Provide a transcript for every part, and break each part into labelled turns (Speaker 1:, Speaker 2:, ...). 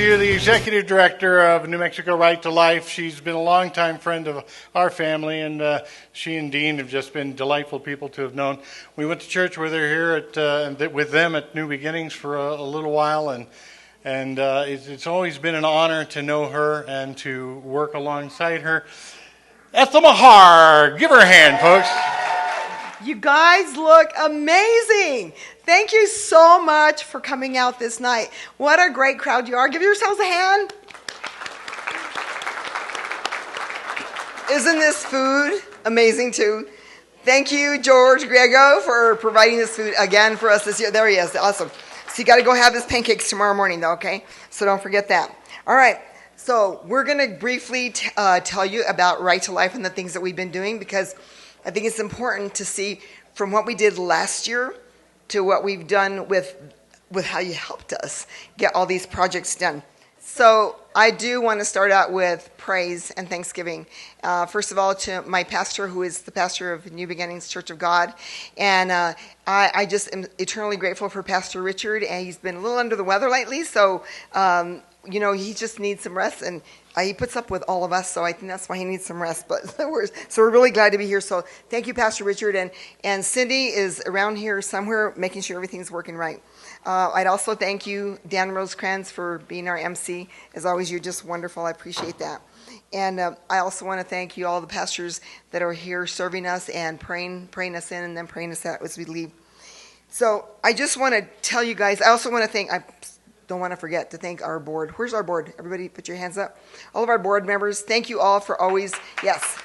Speaker 1: to you, the Executive Director of New Mexico Right to Life. She's been a longtime friend of our family, and she and Dean have just been delightful people to have known. We went to church with her here with them at New Beginnings for a little while, and it's always been an honor to know her and to work alongside her. Esther Mahar, give her a hand, folks.
Speaker 2: You guys look amazing. Thank you so much for coming out this night. What a great crowd you are. Give yourselves a hand. Isn't this food amazing too? Thank you, George Griego, for providing this food again for us this year. There he is. Awesome. So you got to go have his pancakes tomorrow morning, though, okay? So don't forget that. All right. So we're going to briefly tell you about Right to Life and the things that we've been doing, because I think it's important to see from what we did last year to what we've done with how you helped us get all these projects done. So I do want to start out with praise and thanksgiving. First of all, to my pastor, who is the pastor of New Beginnings Church of God. And I just am eternally grateful for Pastor Richard. And he's been a little under the weather lately, so he just needs some rest, and he puts up with all of us, so I think that's why he needs some rest. But we're really glad to be here. So thank you, Pastor Richard, and Cindy is around here somewhere making sure everything's working right. I'd also thank you, Dan Rosecrans, for being our MC. As always, you're just wonderful. I appreciate that. And I also want to thank you, all the pastors that are here serving us and praying us in and then praying us out as we leave. So I just want to tell you guys, I also want to thank, don't want to forget to thank our board. Where's our board? Everybody put your hands up. All of our board members, thank you all for always, yes.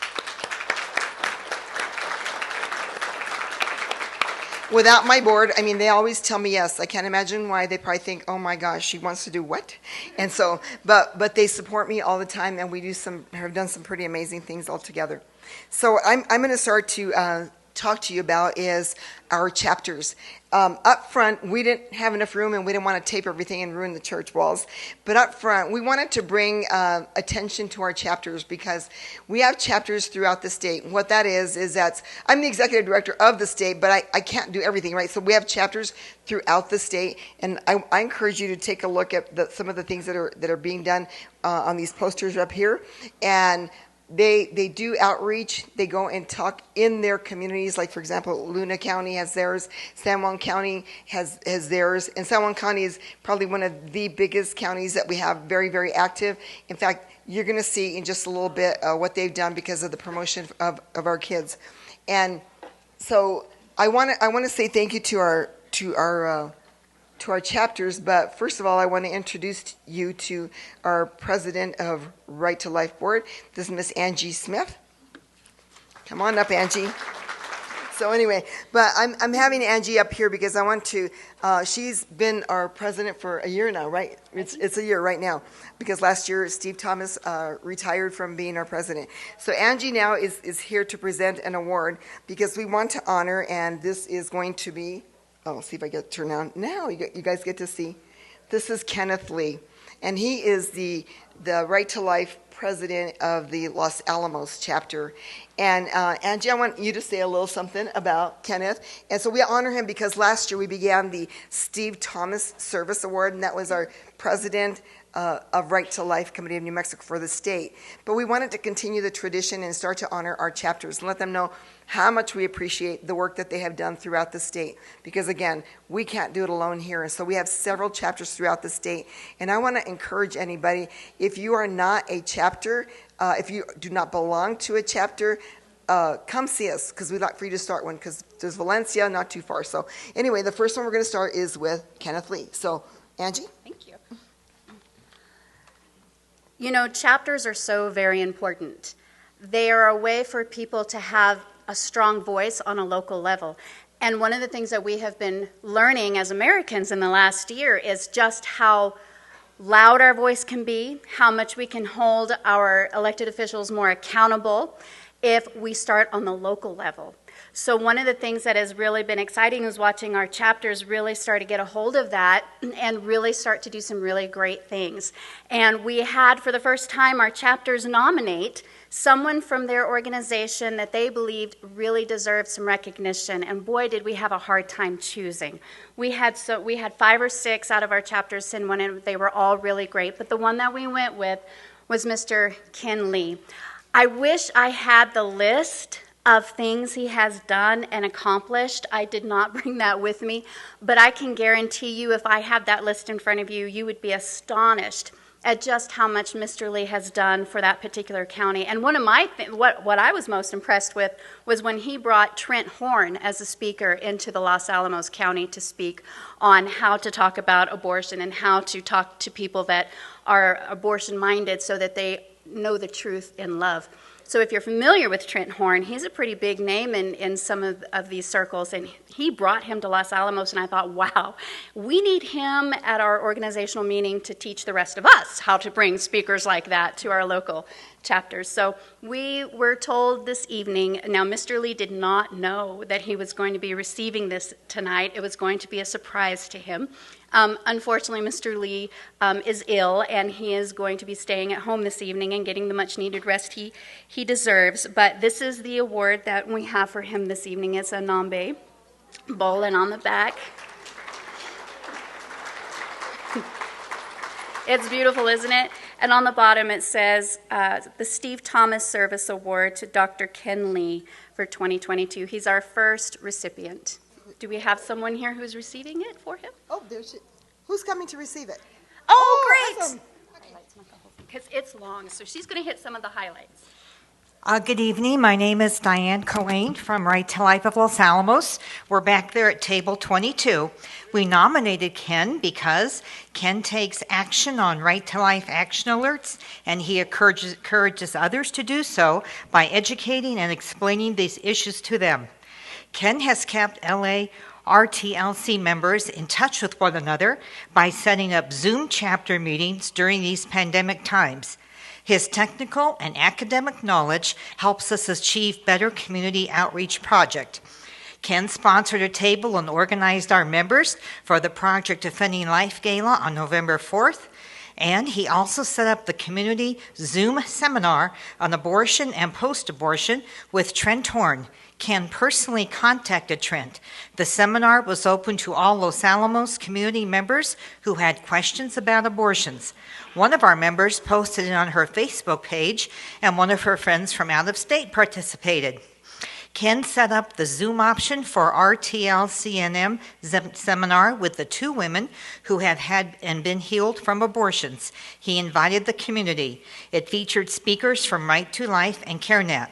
Speaker 2: Without my board, they always tell me yes. I can't imagine why. They probably think, oh my gosh, she wants to do what? And so, but they support me all the time, and we have done some pretty amazing things all together. So I'm going to start to talk to you about is our chapters. Up front, we didn't have enough room, and we didn't want to tape everything and ruin the church walls. But up front, we wanted to bring attention to our chapters, because we have chapters throughout the state. What that is that I'm the executive director of the state, but I can't do everything, right? So we have chapters throughout the state, and I encourage you to take a look at some of the things that are being done on these posters up here. And they do outreach. They go and talk in their communities. Like, for example, Luna County has theirs. San Juan County has theirs. And San Juan County is probably one of the biggest counties that we have very, very active. In fact, you're going to see in just a little bit what they've done because of the promotion of our kids. And so I want to say thank you to our chapters, but first of all, I want to introduce you to our president of Right to Life Board. This is Miss Angie Smith. Come on up, Angie. So anyway, but I'm having Angie up here because I want to. She's been our president for a year now, right? It's a year right now, because last year Steve Thomas retired from being our president. So Angie now is here to present an award because we want to honor, and this is going to be. Oh, see if I get to turn on. Now you guys get to see. This is Kenneth Lee, and he is the Right to Life president of the Los Alamos chapter. And Angie, I want you to say a little something about Kenneth. And so we honor him because last year we began the Steve Thomas Service Award, and that was our president of Right to Life Committee of New Mexico for the state. But we wanted to continue the tradition and start to honor our chapters and let them know how much we appreciate the work that they have done throughout the state. Because again, we can't do it alone here. And so we have several chapters throughout the state. And I want to encourage anybody, if you are not a chapter, if you do not belong to a chapter, come see us, because we'd like for you to start one, because there's Valencia not too far. So anyway, the first one we're going to start is with Kenneth Lee. So Angie?
Speaker 3: Thank you. Chapters are so very important. They are a way for people to have a strong voice on a local level. And one of the things that we have been learning as Americans in the last year is just how loud our voice can be, how much we can hold our elected officials more accountable if we start on the local level. So one of the things that has really been exciting is watching our chapters really start to get a hold of that and really start to do some really great things. And we had, for the first time, our chapters nominate someone from their organization that they believed really deserved some recognition, and boy, did we have a hard time choosing. We had 5 or 6 out of our chapters send one, and they were all really great, but the one that we went with was Mr. Kenley. I wish I had the list of things he has done and accomplished. I did not bring that with me, but I can guarantee you if I have that list in front of you, you would be astonished at just how much Mr. Lee has done for that particular county. And one of my what I was most impressed with was when he brought Trent Horn as a speaker into the Los Alamos County to speak on how to talk about abortion and how to talk to people that are abortion-minded so that they know the truth in love. So if you're familiar with Trent Horn, he's a pretty big name in some of these circles, and he brought him to Los Alamos, and I thought, wow, we need him at our organizational meeting to teach the rest of us how to bring speakers like that to our local chapters. So we were told this evening, now Mr. Lee did not know that he was going to be receiving this tonight. It was going to be a surprise to him. Unfortunately, Mr. Lee is ill, and he is going to be staying at home this evening and getting the much-needed rest he deserves. But this is the award that we have for him this evening. It's a Nambe bowl, and on the back, it's beautiful, isn't it? And on the bottom it says, the Steve Thomas Service Award to Dr. Kenley for 2022. He's our first recipient. Do we have someone here who's receiving it for him?
Speaker 2: Oh, who's coming to receive it?
Speaker 3: Oh, great!
Speaker 2: Awesome.
Speaker 3: Because it's long, so she's going to hit some of the highlights.
Speaker 4: Good evening. My name is Diane Coane from Right to Life of Los Alamos. We're back there at table 22. We nominated Ken because Ken takes action on Right to Life action alerts, and he encourages others to do so by educating and explaining these issues to them. Ken has kept LA RTLC members in touch with one another by setting up Zoom chapter meetings during these pandemic times. His technical and academic knowledge helps us achieve better community outreach project. Ken sponsored a table and organized our members for the Project Defending Life Gala on November 4th. And he also set up the community Zoom seminar on abortion and post-abortion with Trent Horn. Ken personally contacted Trent. The seminar was open to all Los Alamos community members who had questions about abortions. One of our members posted it on her Facebook page, and one of her friends from out of state participated. Ken set up the Zoom option for RTLCNM seminar with the 2 women who have had and been healed from abortions. He invited the community. It featured speakers from Right to Life and CareNet.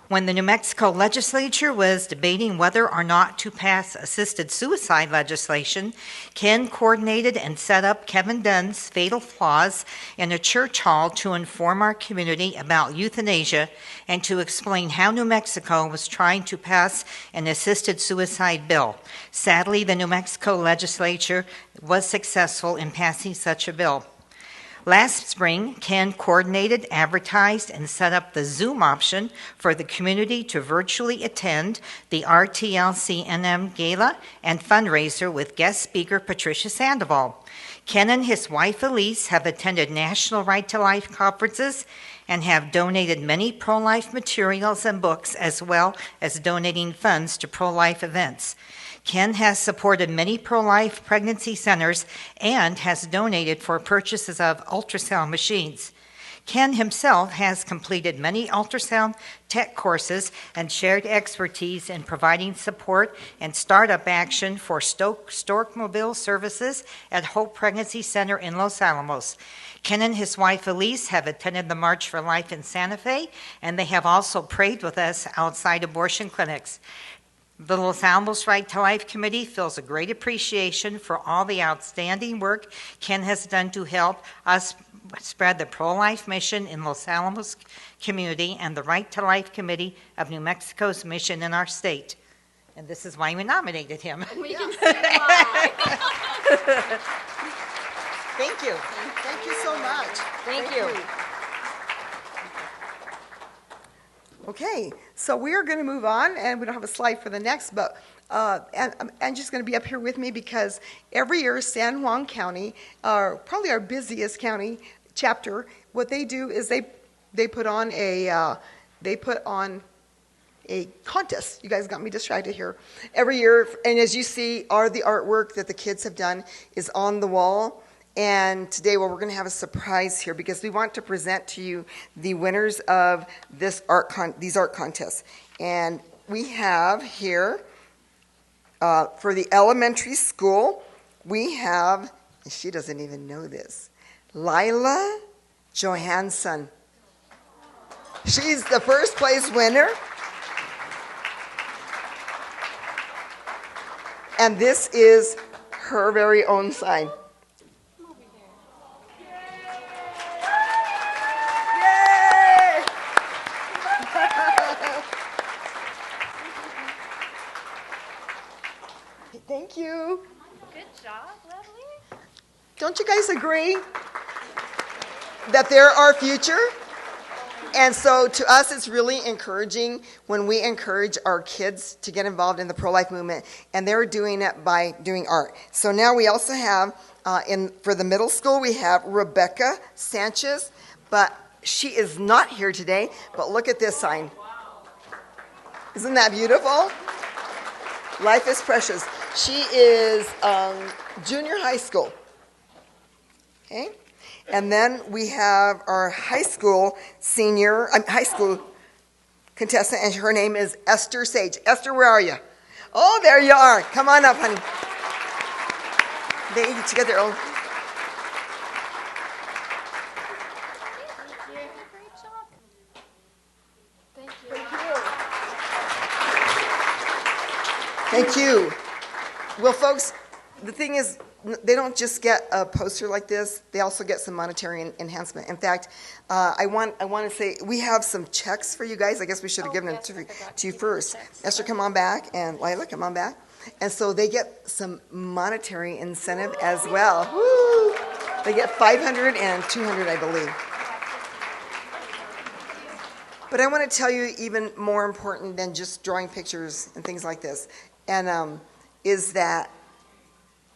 Speaker 4: When the New Mexico legislature was debating whether or not to pass assisted suicide legislation, Ken coordinated and set up Kevin Dunn's Fatal Flaws in a church hall to inform our community about euthanasia and to explain how New Mexico was trying to pass an assisted suicide bill. Sadly, the New Mexico legislature was successful in passing such a bill. Last spring, Ken coordinated, advertised, and set up the Zoom option for the community to virtually attend the RTLCNM Gala and fundraiser with guest speaker Patricia Sandoval. Ken and his wife Elise have attended National Right to Life conferences and have donated many pro-life materials and books, as well as donating funds to pro-life events. Ken has supported many pro-life pregnancy centers and has donated for purchases of ultrasound machines. Ken himself has completed many ultrasound tech courses and shared expertise in providing support and startup action for Stork Mobile Services at Hope Pregnancy Center in Los Alamos. Ken and his wife Elise have attended the March for Life in Santa Fe, and they have also prayed with us outside abortion clinics. The Los Alamos Right to Life Committee feels a great appreciation for all the outstanding work Ken has done to help us spread the pro-life mission in Los Alamos community and the Right to Life Committee of New Mexico's mission in our state. And this is why we nominated him.
Speaker 3: We can see why.
Speaker 2: Thank you. Thank you so much.
Speaker 4: Thank you.
Speaker 2: Okay, so we are going to move on, and we don't have a slide for the next, but Angie's going to be up here with me because every year San Juan County, probably our busiest county chapter, what they do is they they put on a contest. You guys got me distracted here. Every year, and as you see, all the artwork that the kids have done is on the wall. And today, we're going to have a surprise here because we want to present to you the winners of these art contests. And we have here, for the elementary school, we have, she doesn't even know this, Lila Johansson. She's the first place winner. And this is her very own sign. Yay! Thank you.
Speaker 3: Good job, Lovely.
Speaker 2: Don't you guys agree that they're our future? And so to us, it's really encouraging when we encourage our kids to get involved in the pro-life movement, and they're doing it by doing art. So now we also have, for the middle school, we have Rebecca Sanchez, but she is not here today, but look at this sign. Isn't that beautiful? Life is precious. She is junior high school. Okay? And then we have our high school contestant, and her name is Esther Sage. Esther, where are you? Oh, there you are. Come on up, honey. They each get their own.
Speaker 3: Great job. Thank you.
Speaker 2: Thank you. Well, folks, the thing is, they don't just get a poster like this. They also get some monetary enhancement. In fact, I want to say we have some checks for you guys. I guess we should have given them to you first. Esther, come on back, and Lila, come on back. And so they get some monetary incentive as well. Woo! They get $500 and $200, I believe. But I want to tell you even more important than just drawing pictures and things like this, and is that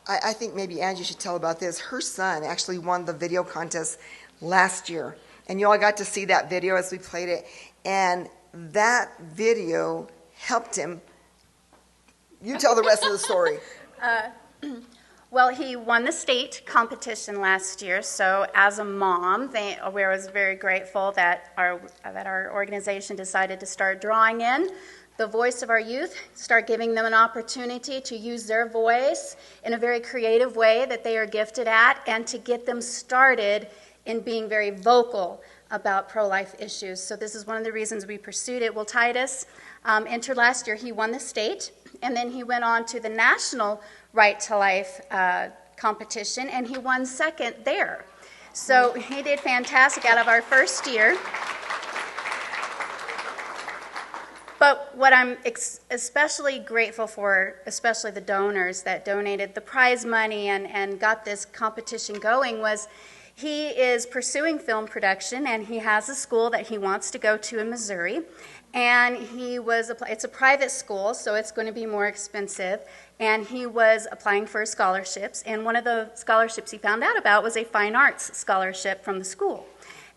Speaker 2: I think maybe Angie should tell about this. Her son actually won the video contest last year. And you all got to see that video as we played it. And that video helped him. You tell the rest of the story.
Speaker 3: Well, he won the state competition last year. So as a mom, we was very grateful that our organization decided to start drawing in the voice of our youth, start giving them an opportunity to use their voice in a very creative way that they are gifted at, and to get them started in being very vocal about pro-life issues. So this is one of the reasons we pursued it. Well, Titus entered last year. He won the state, and then he went on to the national Right to Life competition, and he won second there. So he did fantastic out of our first year. But what I'm especially grateful for, especially the donors that donated the prize money and got this competition going, was he is pursuing film production, and he has a school that he wants to go to in Missouri. And it's a private school, so it's going to be more expensive. And he was applying for scholarships, and one of the scholarships he found out about was a fine arts scholarship from the school.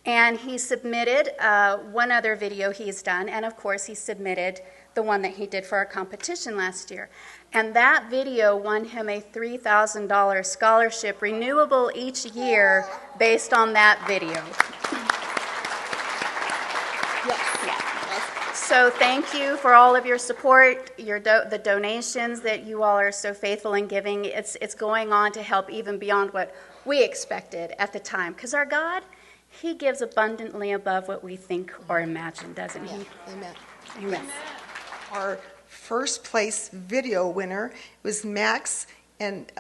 Speaker 3: And he submitted one other video he's done, and of course he submitted the one that he did for our competition last year. And that video won him a $3,000 scholarship, renewable each year, based on that video. Yes. So thank you for all of your support, the donations that you all are so faithful in giving. It's going on to help even beyond what we expected at the time, because our God, He gives abundantly above what we think or imagine, doesn't He?
Speaker 2: Amen.
Speaker 3: Amen.
Speaker 2: Our first place video winner was Max and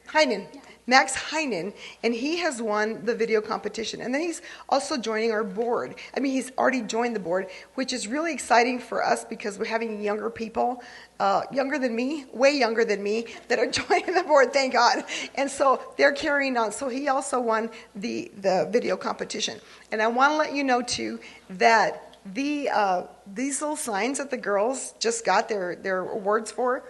Speaker 2: Heinen. Max Heinen, and he has won the video competition. And then he's also joining our board. I mean, he's already joined the board, which is really exciting for us because we're having younger people, younger than me, way younger than me, that are joining the board, thank God. And so they're carrying on. So he also won the video competition. And I want to let you know, too, that these little signs that the girls just got their awards for,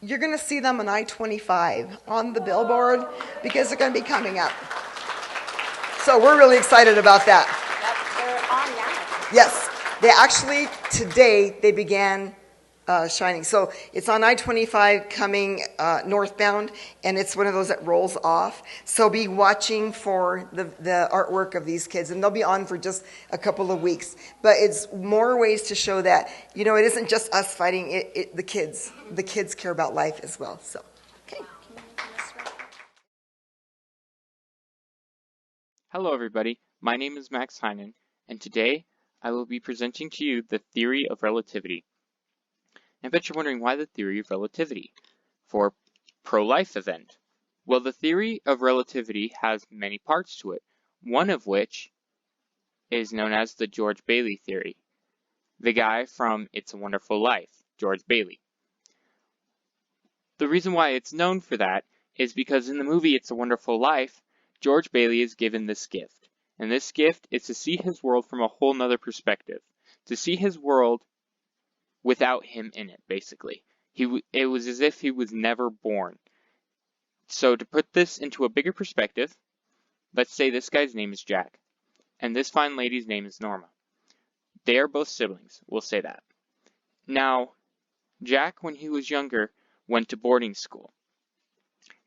Speaker 2: you're going to see them on I-25 on the billboard because they're going to be coming up. So we're really excited about that.
Speaker 3: They're on now.
Speaker 2: Yes, they actually, today, they began shining. So it's on I-25 coming northbound, and it's one of those that rolls off. So be watching for the artwork of these kids, and they'll be on for just a couple of weeks. But it's more ways to show that, it isn't just us fighting, the kids. The kids care about life as well. So, okay.
Speaker 5: Hello everybody, my name is Max Heinen, and today I will be presenting to you the theory of relativity. I bet you're wondering why the theory of relativity for pro-life event. Well, the theory of relativity has many parts to it, one of which is known as the George Bailey theory. The guy from It's a Wonderful Life, George Bailey. The reason why it's known for that is because in the movie It's a Wonderful Life, George Bailey is given this gift. And this gift is to see his world from a whole nother perspective. To see his world without him in it, basically. It was as if he was never born. So to put this into a bigger perspective, let's say this guy's name is Jack, and this fine lady's name is Norma. They are both siblings, we'll say that. Now, Jack, when he was younger, went to boarding school.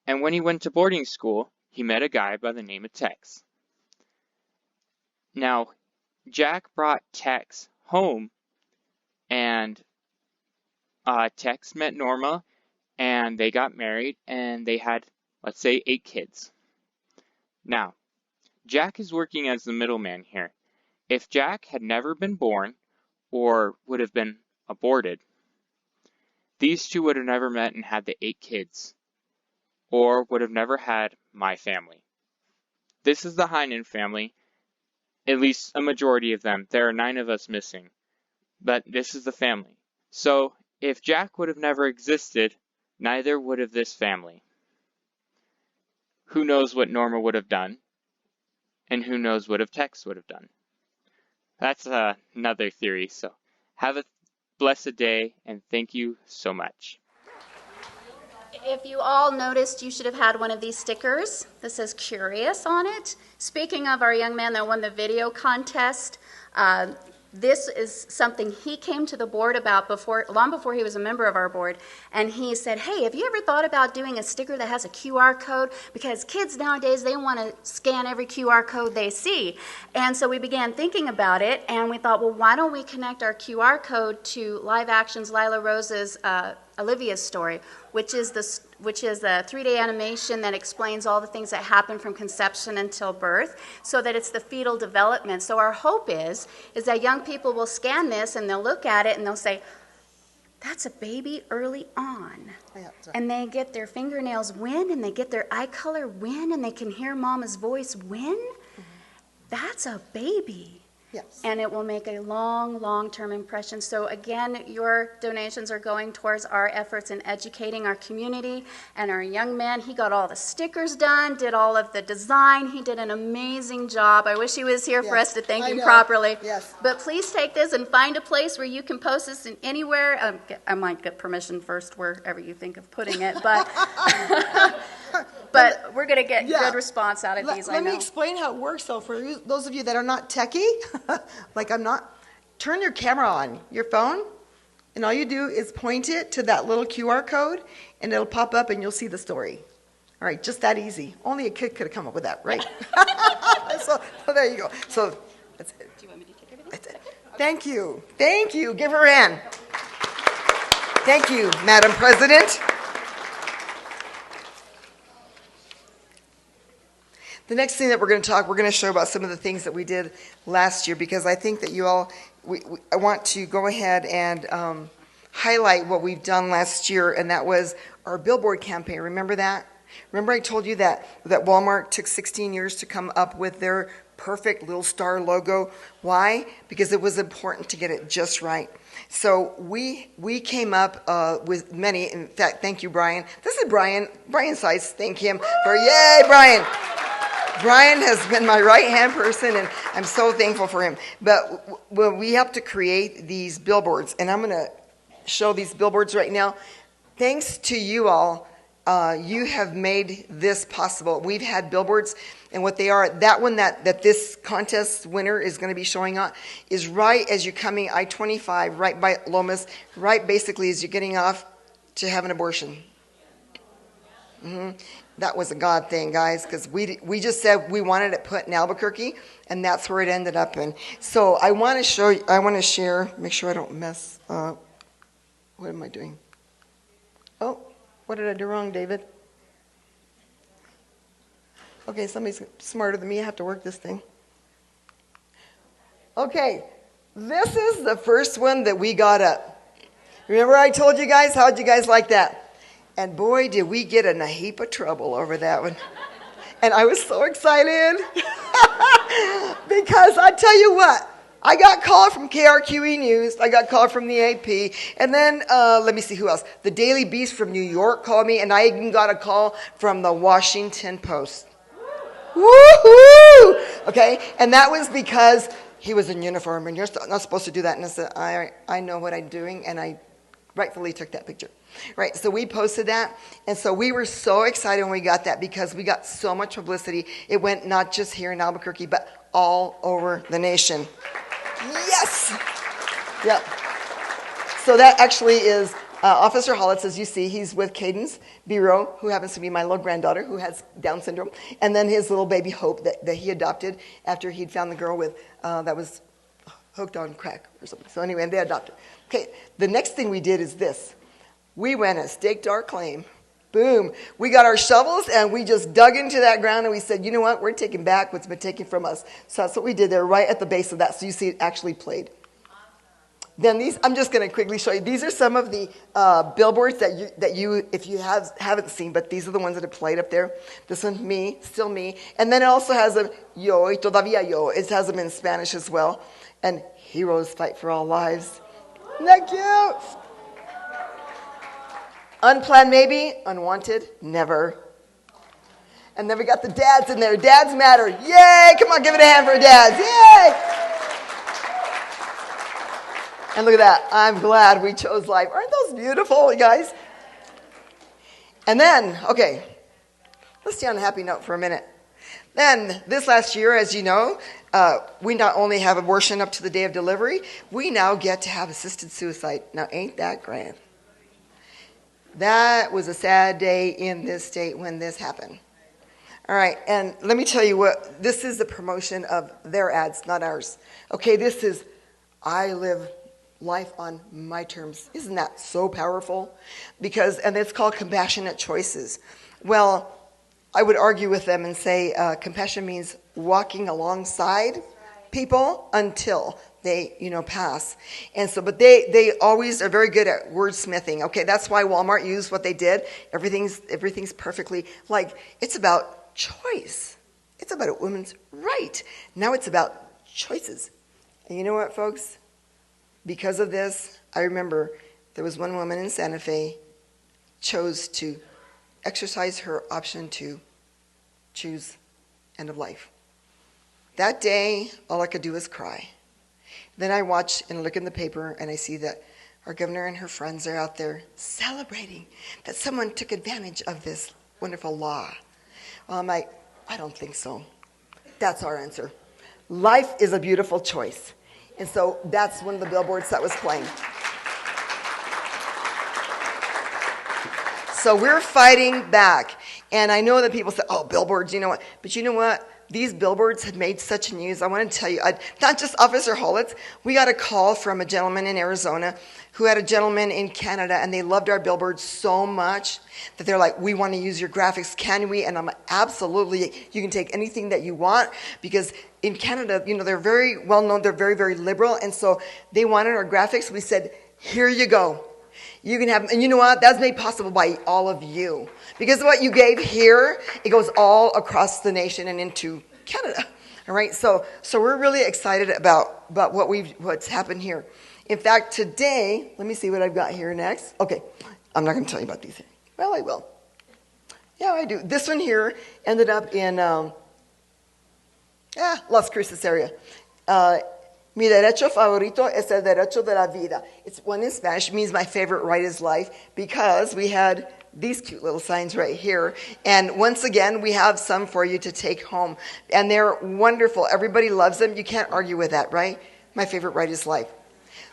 Speaker 5: And when he went to boarding school, he met a guy by the name of Tex. Now, Jack brought Tex home, and Tex met Norma, and they got married, and they had, let's say, 8 kids. Now, Jack is working as the middleman here. If Jack had never been born, or would have been aborted, these two would have never met and had the 8 kids, or would have never had my family. This is the Heinen family, at least a majority of them. There are 9 of us missing. But this is the family. So, if Jack would have never existed, neither would have this family. Who knows what Norma would have done? And who knows what Tex would have done? That's another theory, so have a blessed day, and thank you so much.
Speaker 3: If you all noticed, you should have had one of these stickers that says Curious on it. Speaking of our young man that won the video contest, this is something he came to the board about long before he was a member of our board, and he said, hey, have you ever thought about doing a sticker that has a QR code? Because kids nowadays, they want to scan every QR code they see. And so we began thinking about it, and we thought, well, why don't we connect our QR code to Live Action's Lila Rose's Olivia's story, which is a 3-day animation that explains all the things that happen from conception until birth, so that it's the fetal development. So our hope is that young people will scan this and they'll look at it and they'll say, that's a baby early on. Yeah, and they get their fingernails when, and they get their eye color when, and they can hear mama's voice when. Mm-hmm. That's a baby. Yes. And it will make a long-term impression. So again, your donations are going towards our efforts in educating our community. And our young man, he got all the stickers done, did all of the design. He did an amazing job. I wish he was here for us to thank him properly. Yes. But please take this and find a place where you can post this in anywhere. I might get permission first wherever you think of putting it, but but we're going to get good response out of these, I know.
Speaker 2: Let me explain how it works, though, for those of you that are not techie, like I'm not. Turn your camera on, your phone, and all you do is point it to that little QR code, and it'll pop up, and you'll see the story. All right, just that easy. Only a kid could have come up with that, right? so there you go. So that's it.
Speaker 3: Do you want me to take everything?
Speaker 2: That's it. Thank you. Thank you. Give her a hand. Thank you, Madam President. The next thing that we're going to show about some of the things that we did last year, because I think that you all, I want to go ahead and highlight what we've done last year, and that was our Billboard campaign. Remember that? Remember I told you that Walmart took 16 years to come up with their perfect little star logo? Why? Because it was important to get it just right. So we came up with many. In fact, thank you, Brian. This is Brian Seitz. Thank him for, yay, Brian. Brian has been my right-hand person, and I'm so thankful for him. But we have to create these billboards, and I'm going to show these billboards right now. Thanks to you all, You have made this possible. We've had billboards, and what they are, that one that this contest winner is going to be showing on is right as you're coming I-25, right by Lomas, right basically as you're getting off to have an abortion. That was a God thing, guys, because we just said we wanted it put in Albuquerque, and that's where it ended up in. So I want to share, make sure I don't mess up. What am I doing? Oh, what did I do wrong, David? Okay, somebody's smarter than me. I have to work this thing. Okay, this is the first one that we got up. Remember I told you guys? How'd you guys like that? And boy, did we get in a heap of trouble over that one. And I was so excited. Because I tell you what, I got called from KRQE News. I got called from the AP. And then, let me see who else. The Daily Beast from New York called me. And I even got a call from the Washington Post. Woohoo! Okay, and that was because he was in uniform. And you're not supposed to do that. And I said, I know what I'm doing. And I rightfully took that picture. Right, so we posted that, and so we were so excited when we got that because we got so much publicity. It went not just here in Albuquerque, but all over the nation. Yes! Yep. So that actually is Officer Hollis, as you see. He's with Caden's Bureau, who happens to be my little granddaughter who has Down syndrome, and then his little baby Hope that he adopted after he'd found the girl with that was hooked on crack or something. So anyway, and they adopted. Okay, the next thing we did is this. We went and staked our claim. Boom. We got our shovels and we just dug into that ground and we said, you know what? We're taking back what's been taken from us. So that's what we did there right at the base of that. So you see it actually played. Then these, I'm just going to quickly show you. These are some of the billboards that you if you haven't seen, but these are the ones that have played up there. This one, me, still me. And then it also has a yo, y todavía yo. It has them in Spanish as well. And heroes fight for all lives. Isn't that cute? Unplanned maybe, unwanted never. And then we got the dads in there. Dads matter. Yay! Come on, give it a hand for dads. Yay! And look at that. I'm glad we chose life. Aren't those beautiful, you guys? And then, okay, let's stay on a happy note for a minute. Then, this last year, as you know, we not only have abortion up to the day of delivery, we now get to have assisted suicide. Now, ain't that grand? That was a sad day in this state when this happened. All right, and let me tell you what, this is the promotion of their ads, not ours. Okay, this is, I live life on my terms. Isn't that so powerful? Because, and it's called compassionate choices. Well, I would argue with them and say compassion means walking alongside people until they, pass. And so, but they always are very good at wordsmithing. Okay, that's why Walmart used what they did. Everything's perfectly, like, it's about choice. It's about a woman's right. Now it's about choices. And you know what, folks? Because of this, I remember there was one woman in Santa Fe chose to exercise her option to choose end of life. That day, all I could do was cry. Then I watch and look in the paper, and I see that our governor and her friends are out there celebrating that someone took advantage of this wonderful law. Well, I'm like, I don't think so. That's our answer. Life is a beautiful choice. And so that's one of the billboards that was playing. So we're fighting back. And I know that people say, oh, billboards, you know what? But you know what? These billboards have made such news. I want to tell you, not just Officer Hollis. We got a call from a gentleman in Arizona who had a gentleman in Canada, and they loved our billboards so much that they're like, we want to use your graphics. Can we? And I'm like, absolutely. You can take anything that you want, because in Canada, they're very well known. They're very, very liberal. And so they wanted our graphics. We said, here you go. You can have, and you know what? That's made possible by all of you. Because what you gave here, it goes all across the nation and into Canada. All right, so we're really excited about what's happened here. In fact, today, let me see what I've got here next. Okay, I'm not going to tell you about these. Well, I will. Yeah, I do. This one here ended up in Las Cruces area. Mi derecho favorito es el derecho de la vida. It's one in Spanish. It means my favorite right is life, because we had these cute little signs right here. And once again, we have some for you to take home. And they're wonderful. Everybody loves them. You can't argue with that, right? My favorite right is life.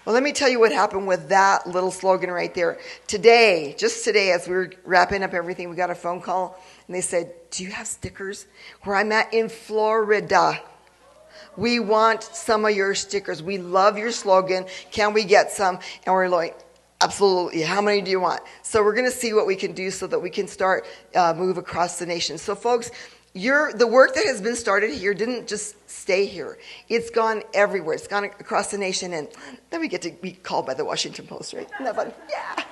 Speaker 2: Well, let me tell you what happened with that little slogan right there. Today, just today, as we were wrapping up everything, we got a phone call, and they said, do you have stickers? Where I'm at in Florida, we want some of your stickers. We love your slogan. Can we get some? And we're like, absolutely. How many do you want? So we're going to see what we can do so that we can start move across the nation. So, folks, the work that has been started here didn't just stay here. It's gone everywhere. It's gone across the nation, and then we get to be called by the Washington Post, right? Isn't that fun? Yeah.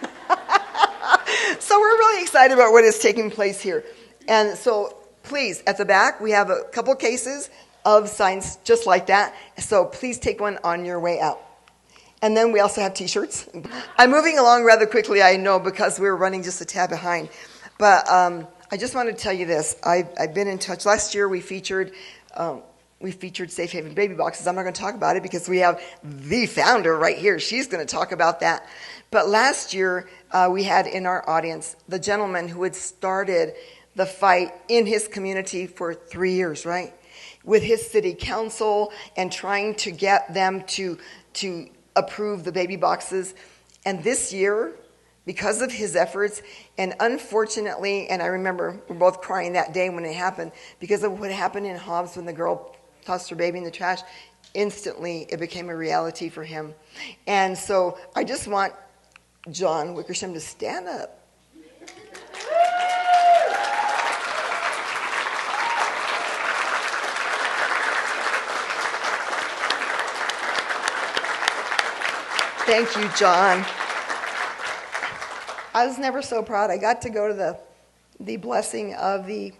Speaker 2: So we're really excited about what is taking place here. And so, please, at the back, we have a couple cases of signs just like that. So please take one on your way out. And then we also have T-shirts. I'm moving along rather quickly, I know, because we're running just a tad behind. But I just want to tell you this. I've been in touch. Last year we featured Safe Haven baby boxes. I'm not going to talk about it because we have the founder right here. She's going to talk about that. But last year we had in our audience the gentleman who had started the fight in his community for 3 years, right? With his city council and trying to get them to approve the baby boxes. And this year, because of his efforts, and unfortunately, and I remember we're both crying that day when it happened, because of what happened in Hobbs when the girl tossed her baby in the trash, instantly it became a reality for him. And so I just want John Wickersham to stand up. Thank you, John. I was never so proud. I got to go to the blessing of the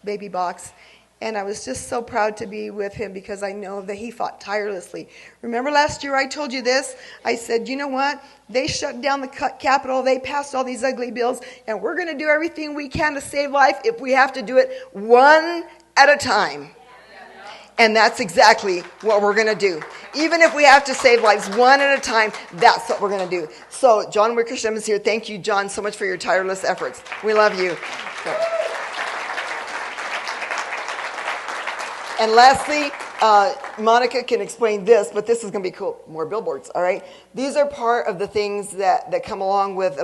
Speaker 2: baby box, and I was just so proud to be with him because I know that he fought tirelessly. Remember last year I told you this? I said, you know what? They shut down the Capitol. They passed all these ugly bills, and we're going to do everything we can to save life if we have to do it one at a time. And that's exactly what we're going to do. Even if we have to save lives one at a time, that's what we're going to do. So John Wickersham is here. Thank you, John, so much for your tireless efforts. We love you. So. And lastly, Monica can explain this, but this is going to be cool. More billboards, all right? These are part of the things that come along with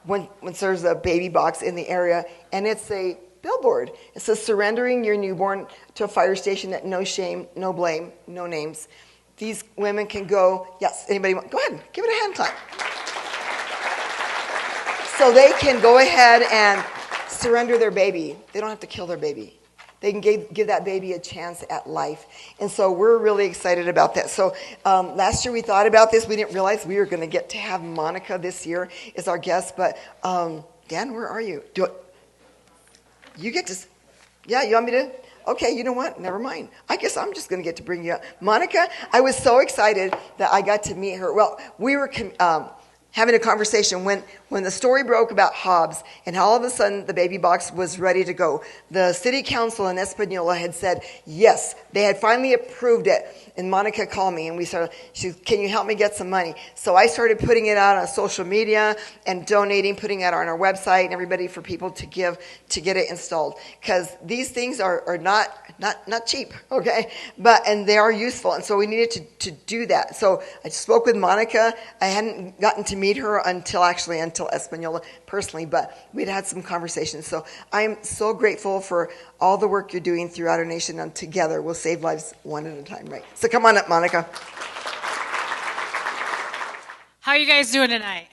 Speaker 2: when there's a baby box in the area, and it's a billboard. It says, surrendering your newborn to a fire station at no shame, no blame, no names. These women can go, yes, anybody want, go ahead, give it a hand clap. So they can go ahead and surrender their baby. They don't have to kill their baby. They can give that baby a chance at life. And so we're really excited about that. So last year we thought about this. We didn't realize we were going to get to have Monica this year as our guest. But Dan, where are you? You get to, yeah, you want me to? Okay, you know what? Never mind. I guess I'm just going to get to bring you up. Monica, I was so excited that I got to meet her. Well, we were having a conversation when the story broke about Hobbs and how all of a sudden the baby box was ready to go. The city council in Espanola had said, yes, they had finally approved it. And Monica called me and she said, can you help me get some money? So I started putting it out on social media and donating, putting it on our website and everybody for people to give to get it installed. Because these things are not cheap, okay? And they are useful. And so we needed to do that. So I spoke with Monica. I hadn't gotten to meet her until Espanola personally, but we'd had some conversations. So I'm so grateful for all the work you're doing throughout our nation, and together we'll save lives one at a time, right? So come on up, Monica.
Speaker 6: How are you guys doing tonight?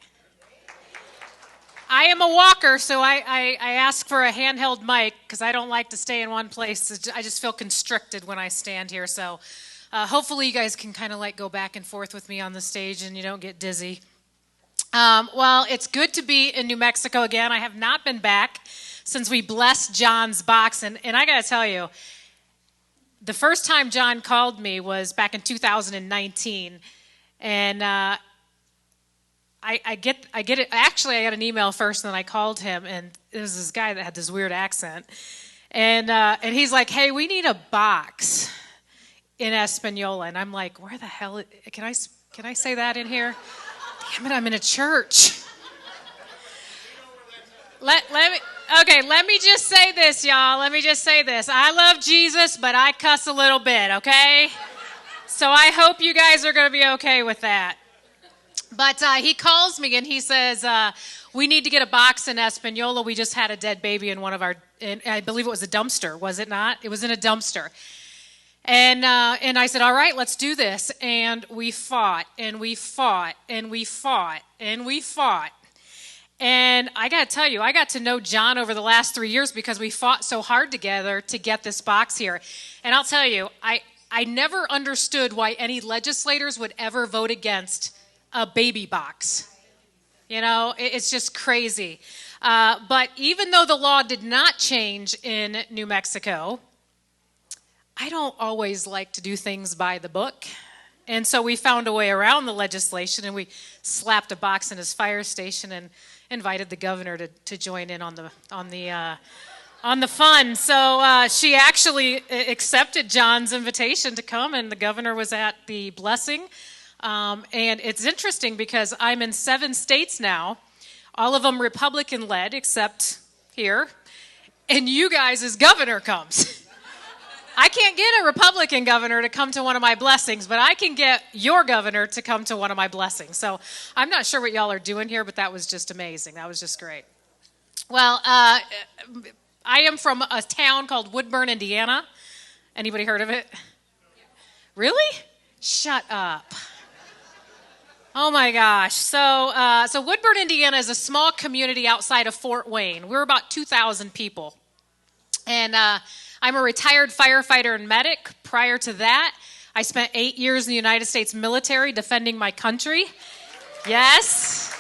Speaker 6: I am a walker, so I ask for a handheld mic because I don't like to stay in one place. I just feel constricted when I stand here. So hopefully you guys can kind of go back and forth with me on the stage and you don't get dizzy. Well, it's good to be in New Mexico again. I have not been back since we blessed John's box. And I got to tell you, the first time John called me was back in 2019. And I get it. Actually, I got an email first, and then I called him, and it was this guy that had this weird accent. And he's like, hey, we need a box in Espanola. And I'm like, where the hell? Can I say that in here? Damn it, I'm in a church. let me just say this, y'all. Let me just say this. I love Jesus, but I cuss a little bit, okay? So I hope you guys are going to be okay with that. But he calls me and he says, we need to get a box in Espanola. We just had a dead baby in one of our, I believe it was a dumpster, was it not? It was in a dumpster. And I said, all right, let's do this. And we fought, and we fought, and we fought, and we fought. And I got to tell you, I got to know John over the last 3 years because we fought so hard together to get this box here. And I'll tell you, I never understood why any legislators would ever vote against a baby box. You know, it's just crazy. But even though the law did not change in New Mexico, I don't always like to do things by the book. And so we found a way around the legislation, and we slapped a box in his fire station and invited the governor to join in on the fun. So she actually accepted John's invitation to come, and the governor was at the blessing. And it's interesting because I'm in 7 states now, all of them Republican-led except here, and you guys as governor comes. I can't get a Republican governor to come to one of my blessings, but I can get your governor to come to one of my blessings. So I'm not sure what y'all are doing here, but that was just amazing. That was just great. Well, I am from a town called Woodburn, Indiana. Anybody heard of it? Really? Shut up. Oh my gosh. So Woodburn, Indiana is a small community outside of Fort Wayne. We're about 2,000 people. And I'm a retired firefighter and medic. Prior to that, I spent 8 years in the United States military defending my country. Yes.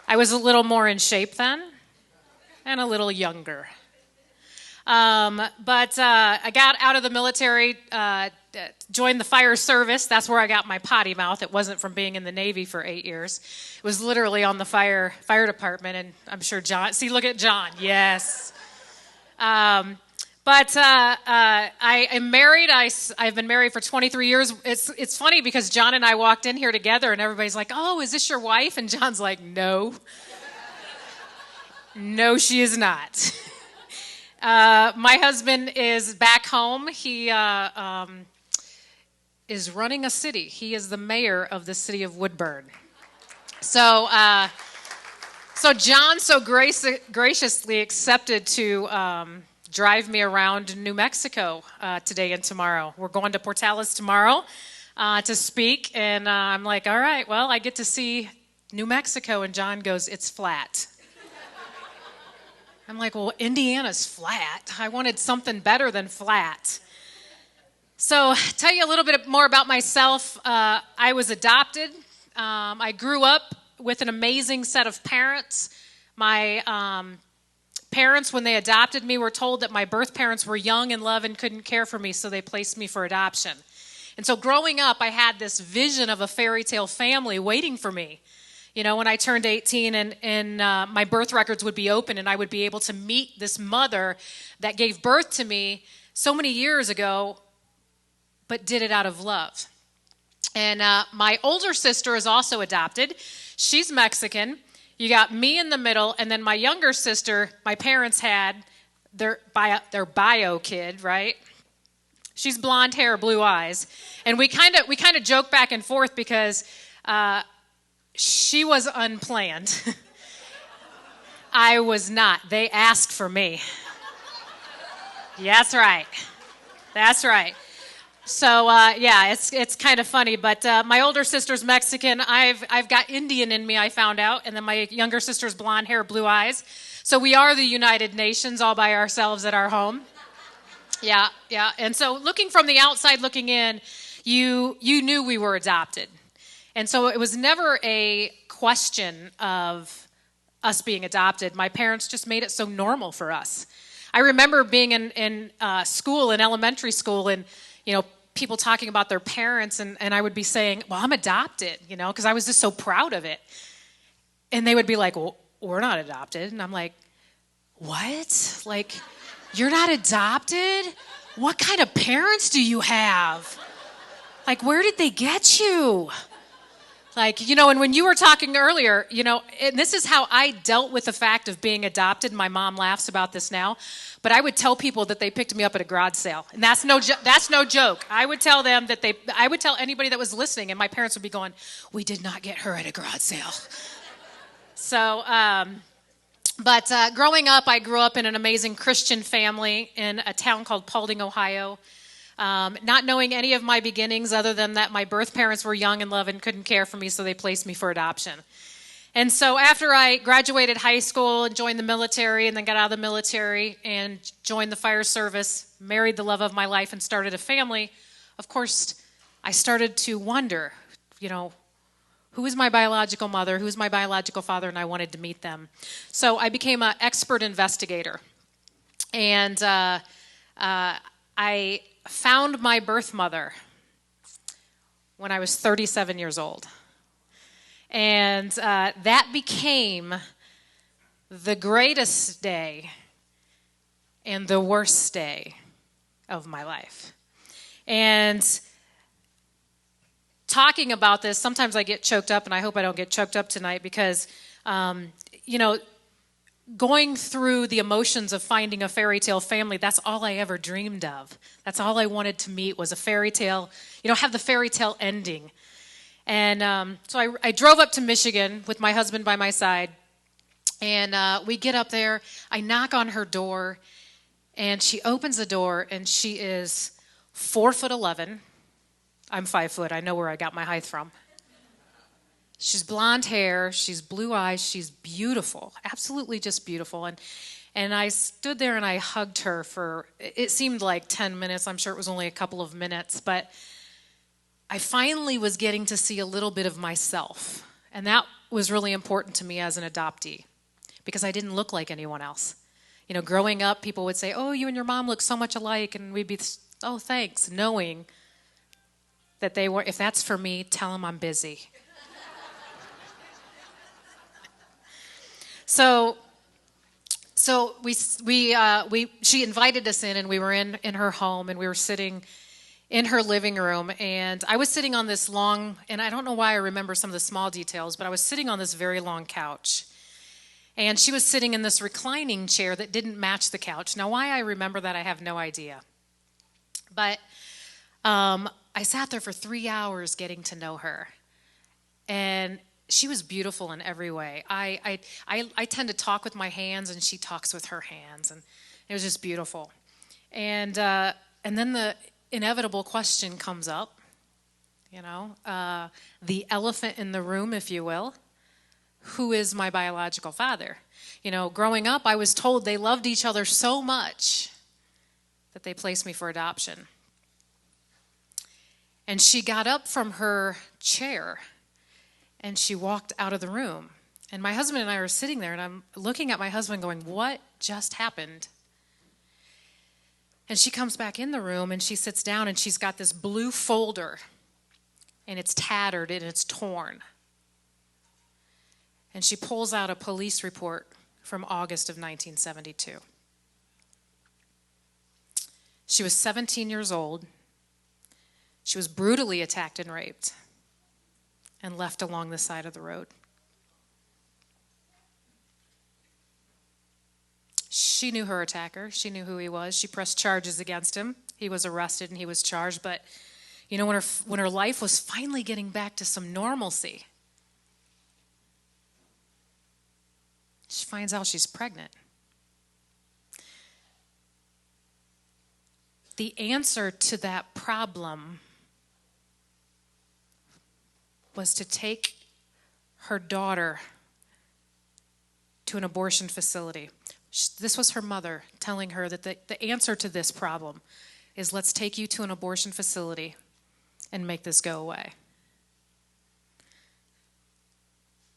Speaker 6: I was a little more in shape then and a little younger. But I got out of the military, joined the fire service. That's where I got my potty mouth. It wasn't from being in the Navy for 8 years. It was literally on the fire department, and I'm sure John. See, look at John. Yes. But I am married. I've been married for 23 years. It's funny because John and I walked in here together, and everybody's like, "Oh, is this your wife?" And John's like, "No, no, she is not." My husband is back home. He is running a city. He is the mayor of the city of Woodburn. So John so graciously accepted to drive me around New Mexico today and tomorrow. We're going to Portales tomorrow to speak, and I'm like, all right, well, I get to see New Mexico, and John goes, it's flat. I'm like, well, Indiana's flat. I wanted something better than flat. So tell you a little bit more about myself. I was adopted. I grew up with an amazing set of parents. My parents, when they adopted me, were told that my birth parents were young in love and couldn't care for me, so they placed me for adoption. And so growing up, I had this vision of a fairy tale family waiting for me. You know, when I turned 18 and my birth records would be open and I would be able to meet this mother that gave birth to me so many years ago, but did it out of love. And my older sister is also adopted. She's Mexican. You got me in the middle, and then my younger sister, my parents had their bio kid, right? She's blonde hair, blue eyes. And we kind of joke back and forth because she was unplanned. I was not. They asked for me. Yeah, that's right. That's right. So yeah, it's kind of funny. But my older sister's Mexican. I've got Indian in me, I found out, and then my younger sister's blonde hair, blue eyes. So we are the United Nations all by ourselves at our home. Yeah. And so looking from the outside, looking in, you knew we were adopted. And so it was never a question of us being adopted. My parents just made it so normal for us. I remember being in school, in elementary school, and, you know, people talking about their parents, and I would be saying, well, I'm adopted, you know, because I was just so proud of it. And they would be like, well, we're not adopted. And I'm like, what? Like, you're not adopted? What kind of parents do you have? Like, where did they get you? Like, and when you were talking earlier, and this is how I dealt with the fact of being adopted. My mom laughs about this now, but I would tell people that they picked me up at a garage sale, and that's no joke. I would tell them that I would tell anybody that was listening, and my parents would be going, "We did not get her at a garage sale." So, but growing up, I grew up in an amazing Christian family in a town called Paulding, Ohio. Not knowing any of my beginnings other than that my birth parents were young in love and couldn't care for me, so they placed me for adoption. And so after I graduated high school and joined the military and then got out of the military and joined the fire service, married the love of my life and started a family, of course, I started to wonder, who is my biological mother, who is my biological father, and I wanted to meet them. So I became an expert investigator. And I found my birth mother when I was 37 years old. And that became the greatest day and the worst day of my life. And talking about this, sometimes I get choked up, and I hope I don't get choked up tonight because, going through the emotions of finding a fairy tale family, that's all I ever dreamed of. That's all I wanted to meet was a fairy tale, have the fairy tale ending. And so I drove up to Michigan with my husband by my side, and we get up there. I knock on her door, and she opens the door, and she is 4'11". I'm 5 foot. I know where I got my height from. She's blonde hair, she's blue eyes, she's beautiful, absolutely just beautiful. And I stood there and I hugged her for, it seemed like 10 minutes. I'm sure it was only a couple of minutes, but I finally was getting to see a little bit of myself. And that was really important to me as an adoptee because I didn't look like anyone else. Growing up, people would say, "Oh, you and your mom look so much alike." And we'd be, "Oh, thanks," knowing that they were, if that's for me, tell them I'm busy. So she invited us in, and we were in her home, and we were sitting in her living room, and I was sitting on this long, and I don't know why I remember some of the small details, but I was sitting on this very long couch, and she was sitting in this reclining chair that didn't match the couch. Now, why I remember that, I have no idea. But I sat there for 3 hours getting to know her, and she was beautiful in every way. I tend to talk with my hands, and she talks with her hands, and it was just beautiful. And then the inevitable question comes up, the elephant in the room, if you will. Who is my biological father? Growing up, I was told they loved each other so much that they placed me for adoption. And she got up from her chair, and she walked out of the room. And my husband and I were sitting there, and I'm looking at my husband going, "What just happened?" And she comes back in the room, and she sits down, and she's got this blue folder, and it's tattered, and it's torn. And she pulls out a police report from August of 1972. She was 17 years old. She was brutally attacked and raped and left along the side of the road. She knew her attacker. She knew who he was. She pressed charges against him. He was arrested and he was charged. But, when her life was finally getting back to some normalcy, she finds out she's pregnant. The answer to that problem was to take her daughter to an abortion facility. This was her mother telling her that the answer to this problem is, let's take you to an abortion facility and make this go away.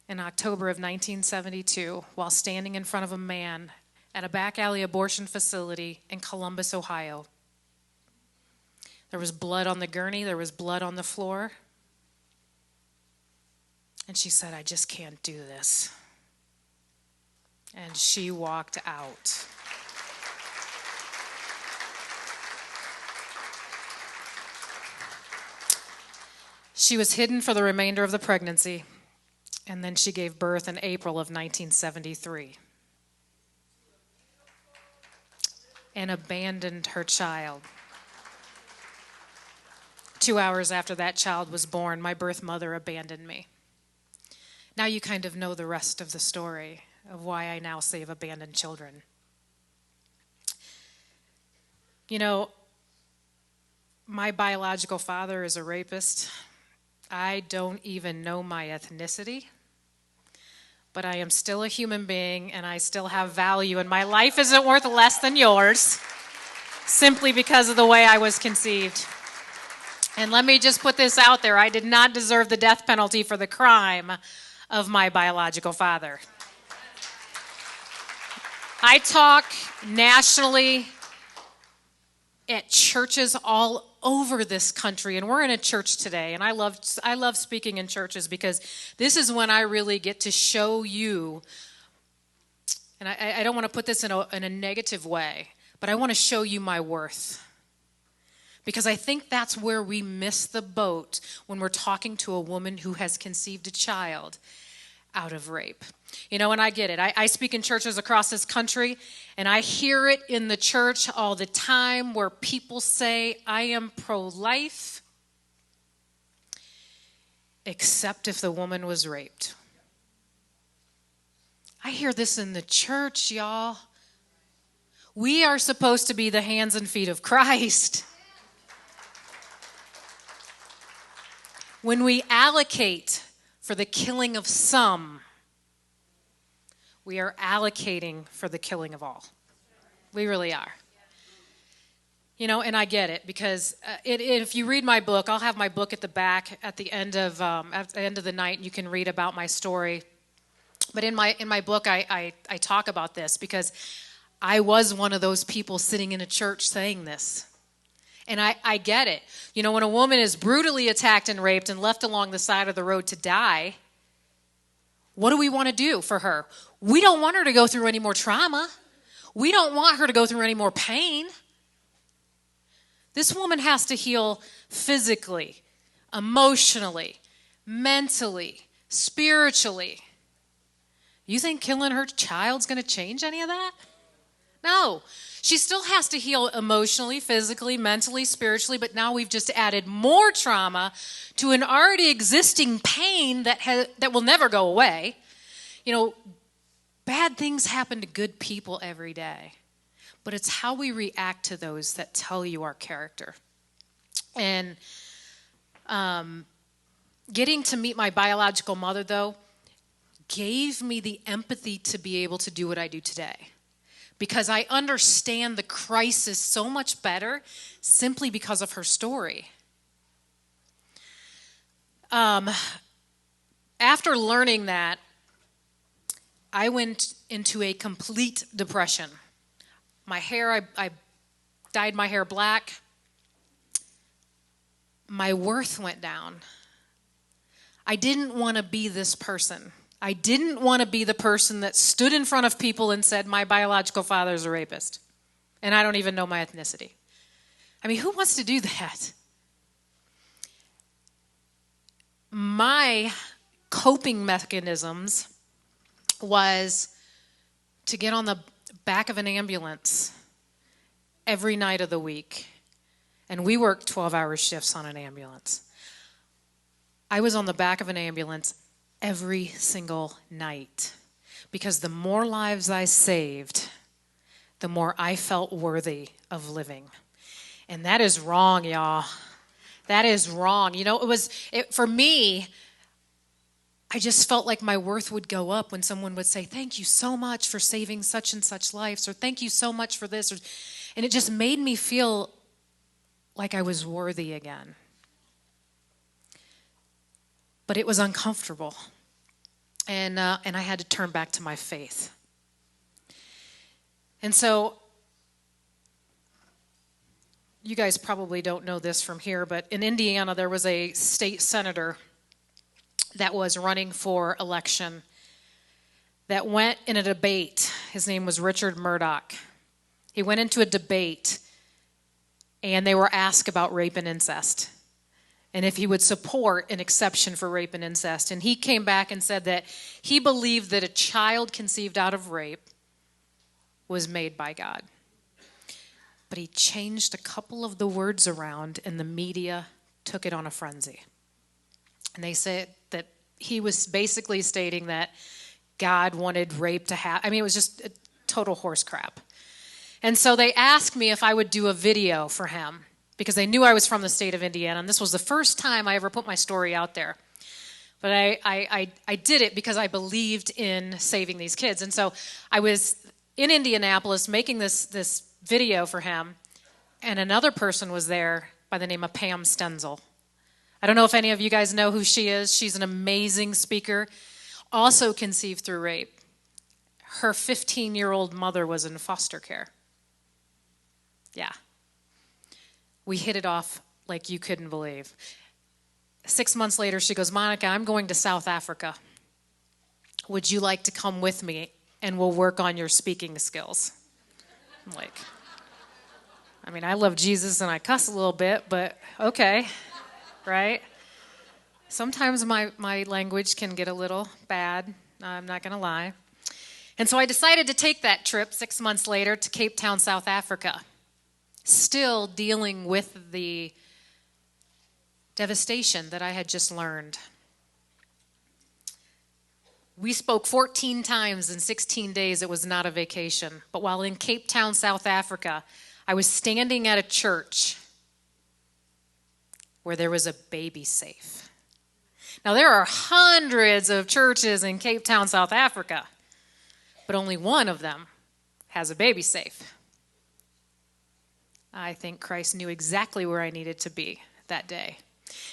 Speaker 6: In October of 1972, while standing in front of a man at a back alley abortion facility in Columbus, Ohio, there was blood on the gurney, there was blood on the floor. And she said, "I just can't do this." And she walked out. She was hidden for the remainder of the pregnancy, and then she gave birth in April of 1973 and abandoned her child. 2 hours after that child was born, my birth mother abandoned me. Now you kind of know the rest of the story of why I now save abandoned children. You know, my biological father is a rapist. I don't even know my ethnicity, but I am still a human being and I still have value, and my life isn't worth less than yours simply because of the way I was conceived. And let me just put this out there. I did not deserve the death penalty for the crime of my biological father. I talk nationally at churches all over this country, and we're in a church today, and I love speaking in churches because this is when I really get to show you, and I don't want to put this in a negative way, but I want to show you my worth. Because I think that's where we miss the boat when we're talking to a woman who has conceived a child out of rape. You know, and I get it. I speak in churches across this country, and I hear it in the church all the time where people say, I am pro-life, except if the woman was raped. I hear this in the church, y'all. We are supposed to be the hands and feet of Christ. When we allocate for the killing of some, we are allocating for the killing of all. We really are. You know, and I get it because if you read my book, I'll have my book at the back at the end of the night. You can read about my story. But in my book, I talk about this because I was one of those people sitting in a church saying this. And I get it. You know, when a woman is brutally attacked and raped and left along the side of the road to die, what do we want to do for her? We don't want her to go through any more trauma. We don't want her to go through any more pain. This woman has to heal physically, emotionally, mentally, spiritually. You think killing her child's going to change any of that? No. She still has to heal emotionally, physically, mentally, spiritually, but now we've just added more trauma to an already existing pain that will never go away. You know, bad things happen to good people every day, but it's how we react to those that tell you our character. And getting to meet my biological mother, though, gave me the empathy to be able to do what I do today. Because I understand the crisis so much better simply because of her story. After learning that, I went into a complete depression. My hair, I dyed my hair black. My worth went down. I didn't want to be this person. I didn't want to be the person that stood in front of people and said, my biological father is a rapist, and I don't even know my ethnicity. I mean, who wants to do that? My coping mechanisms was to get on the back of an ambulance every night of the week, and we worked 12-hour shifts on an ambulance. I was on the back of an ambulance every single night, because the more lives I saved, the more I felt worthy of living. And that is wrong, y'all. That is wrong. You know, for me, I just felt like my worth would go up when someone would say, thank you so much for saving such and such lives, or thank you so much for this. And it just made me feel like I was worthy again. But it was uncomfortable. And I had to turn back to my faith. And so, you guys probably don't know this from here, but in Indiana there was a state senator that was running for election that went in a debate. His name was Richard Murdoch. He went into a debate, and they were asked about rape and incest. and if he would support an exception for rape and incest. And he came back and said that he believed that a child conceived out of rape was made by God. But he changed a couple of the words around, and the media took it on a frenzy. And they said that he was basically stating that God wanted rape to happen. I mean, it was just a total horse crap. And so they asked me if I would do a video for him, because they knew I was from the state of Indiana, and this was the first time I ever put my story out there. But I did it because I believed in saving these kids. And so I was in Indianapolis making this video for him, and another person was there by the name of Pam Stenzel. I don't know if any of you guys know who she is. She's an amazing speaker, also conceived through rape. Her 15-year-old mother was in foster care. Yeah. We hit it off like you couldn't believe. 6 months later, she goes, Monica, I'm going to South Africa. Would you like to come with me, and we'll work on your speaking skills? I'm like, I mean, I love Jesus and I cuss a little bit, but okay, right? Sometimes my language can get a little bad, I'm not going to lie. And so I decided to take that trip 6 months later to Cape Town, South Africa, still dealing with the devastation that I had just learned. We spoke 14 times in 16 days. It was not a vacation. But while in Cape Town, South Africa, I was standing at a church where there was a baby safe. Now, there are hundreds of churches in Cape Town, South Africa, but only one of them has a baby safe. I think Christ knew exactly where I needed to be that day.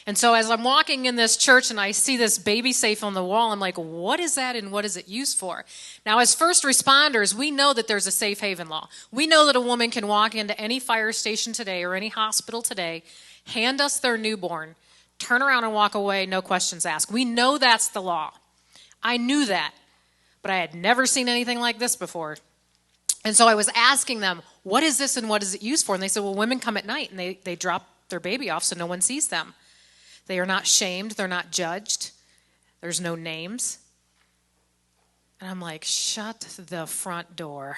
Speaker 6: And so as I'm walking in this church and I see this baby safe on the wall, I'm like, what is that and what is it used for? Now, as first responders, we know that there's a safe haven law. We know that a woman can walk into any fire station today or any hospital today, hand us their newborn, turn around and walk away, no questions asked. We know that's the law. I knew that, but I had never seen anything like this before. And so I was asking them, what is this and what is it used for? And they said, well, women come at night and they drop their baby off so no one sees them. They are not shamed. They're not judged. There's no names. And I'm like, shut the front door.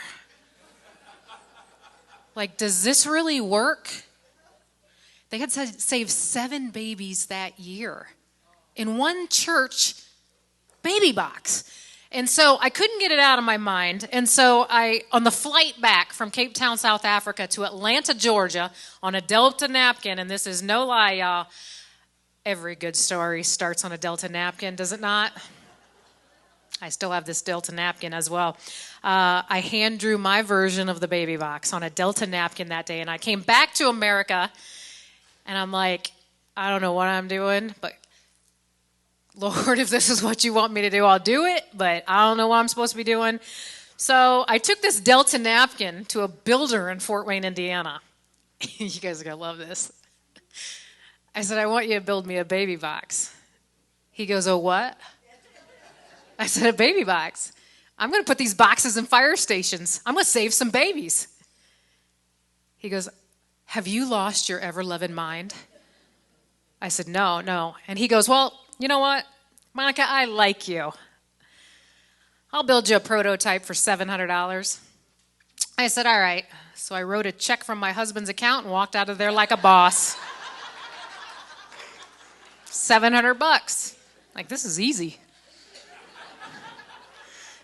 Speaker 6: Like, does this really work? They had saved 7 babies that year in one church baby box. And so I couldn't get it out of my mind. And so on the flight back from Cape Town, South Africa to Atlanta, Georgia, on a Delta napkin, and this is no lie, y'all, every good story starts on a Delta napkin, does it not? I still have this Delta napkin as well. I hand drew my version of the baby box on a Delta napkin that day, and I came back to America, and I'm like, I don't know what I'm doing, but Lord, if this is what you want me to do, I'll do it, but I don't know what I'm supposed to be doing. So I took this Delta napkin to a builder in Fort Wayne, Indiana. You guys are going to love this. I said, I want you to build me a baby box. He goes, oh, what? I said, a baby box. I'm going to put these boxes in fire stations. I'm going to save some babies. He goes, have you lost your ever-loving mind? I said, no. And he goes, well, you know what, Monica, I like you. I'll build you a prototype for $700. I said, all right. So I wrote a check from my husband's account and walked out of there like a boss. $700. Like, this is easy.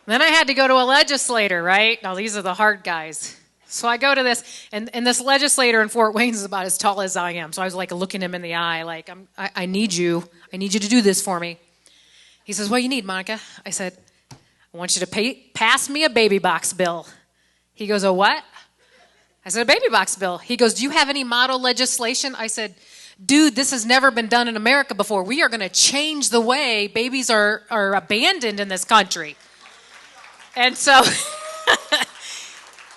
Speaker 6: Then I had to go to a legislator, right? Now, these are the hard guys. So I go to this, and this legislator in Fort Wayne is about as tall as I am. So I was like looking him in the eye, like, I need you. I need you to do this for me. He says, what do you need, Monica? I said, I want you to pass me a baby box bill. He goes, oh, what? I said, a baby box bill. He goes, do you have any model legislation? I said, dude, this has never been done in America before. We are going to change the way babies are abandoned in this country. And so...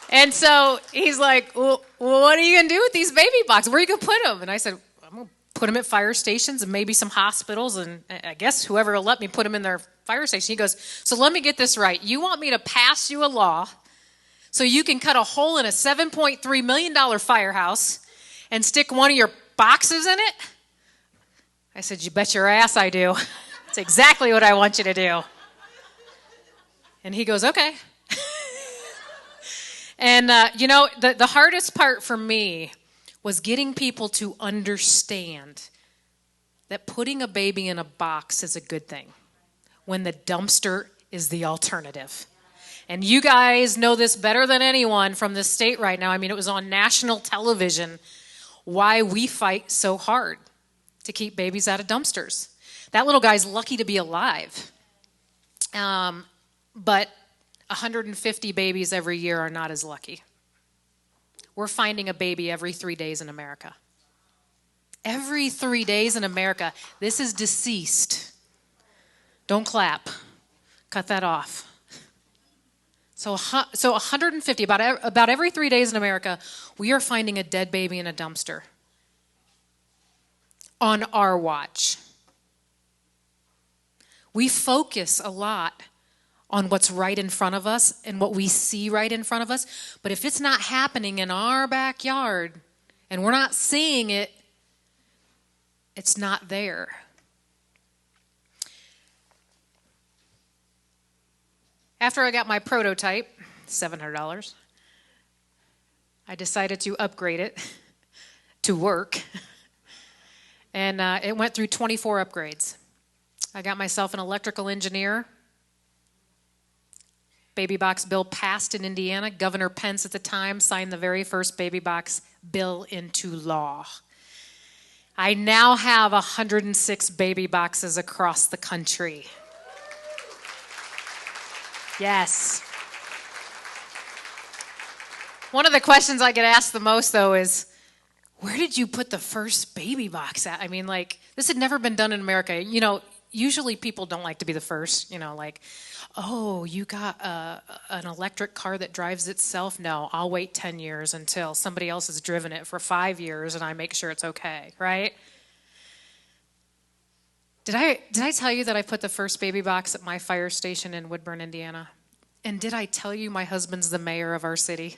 Speaker 6: And so he's like, well, what are you going to do with these baby boxes? Where are you going to put them? And I said, I'm going to put them at fire stations and maybe some hospitals, and I guess whoever will let me put them in their fire station. He goes, so let me get this right. You want me to pass you a law so you can cut a hole in a $7.3 million firehouse and stick one of your boxes in it? I said, you bet your ass I do. It's exactly what I want you to do. And he goes, okay. And, the hardest part for me was getting people to understand that putting a baby in a box is a good thing when the dumpster is the alternative. And you guys know this better than anyone from this state right now. I mean, it was on national television why we fight so hard to keep babies out of dumpsters. That little guy's lucky to be alive. But 150 babies every year are not as lucky. We're finding a baby every 3 days in America. Every 3 days in America. This is deceased. Don't clap. Cut that off. So 150, about every 3 days in America, we are finding a dead baby in a dumpster. On our watch. We focus a lot on what's right in front of us and what we see right in front of us. But if it's not happening in our backyard and we're not seeing it, it's not there. After I got my prototype, $700, I decided to upgrade it to work. And it went through 24 upgrades. I got myself an electrical engineer. Baby box bill passed in Indiana. Governor Pence at the time signed the very first baby box bill into law. I now have 106 baby boxes across the country. Yes. One of the questions I get asked the most, though, is, where did you put the first baby box at? I mean, this had never been done in America. Usually people don't like to be the first, oh, you got an electric car that drives itself? No, I'll wait 10 years until somebody else has driven it for 5 years and I make sure it's okay, right? Did I tell you that I put the first baby box at my fire station in Woodburn, Indiana? And did I tell you my husband's the mayor of our city?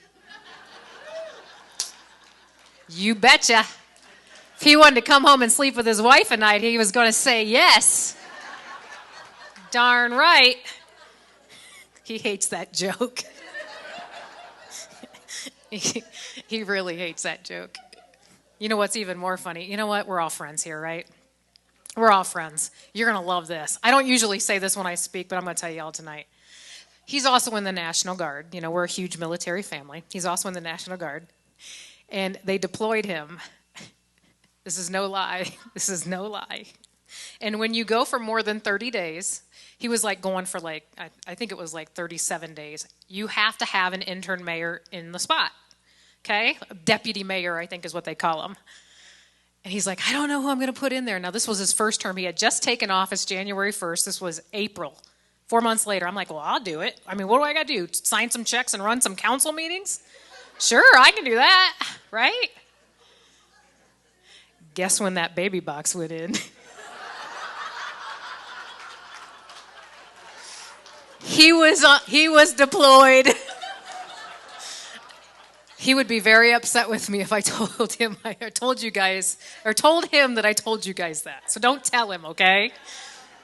Speaker 6: You betcha. If he wanted to come home and sleep with his wife at night, he was going to say yes. Darn right. He hates that joke. He really hates that joke. You know what's even more funny? You know what? We're all friends here, right? We're all friends. You're going to love this. I don't usually say this when I speak, but I'm going to tell you all tonight. He's also in the National Guard. We're a huge military family. He's also in the National Guard. And they deployed him. This is no lie. This is no lie. And when you go for more than 30 days, he was going for I think it was 37 days. You have to have an intern mayor in the spot. Okay? A deputy mayor, I think is what they call him. And he's like, I don't know who I'm going to put in there. Now, this was his first term. He had just taken office January 1st. This was April. 4 months later, I'm like, well, I'll do it. I mean, what do I got to do? Sign some checks and run some council meetings? Sure, I can do that, right? Guess when that baby box went in? He was deployed. He would be very upset with me if I told him that I told you guys that. So don't tell him, okay?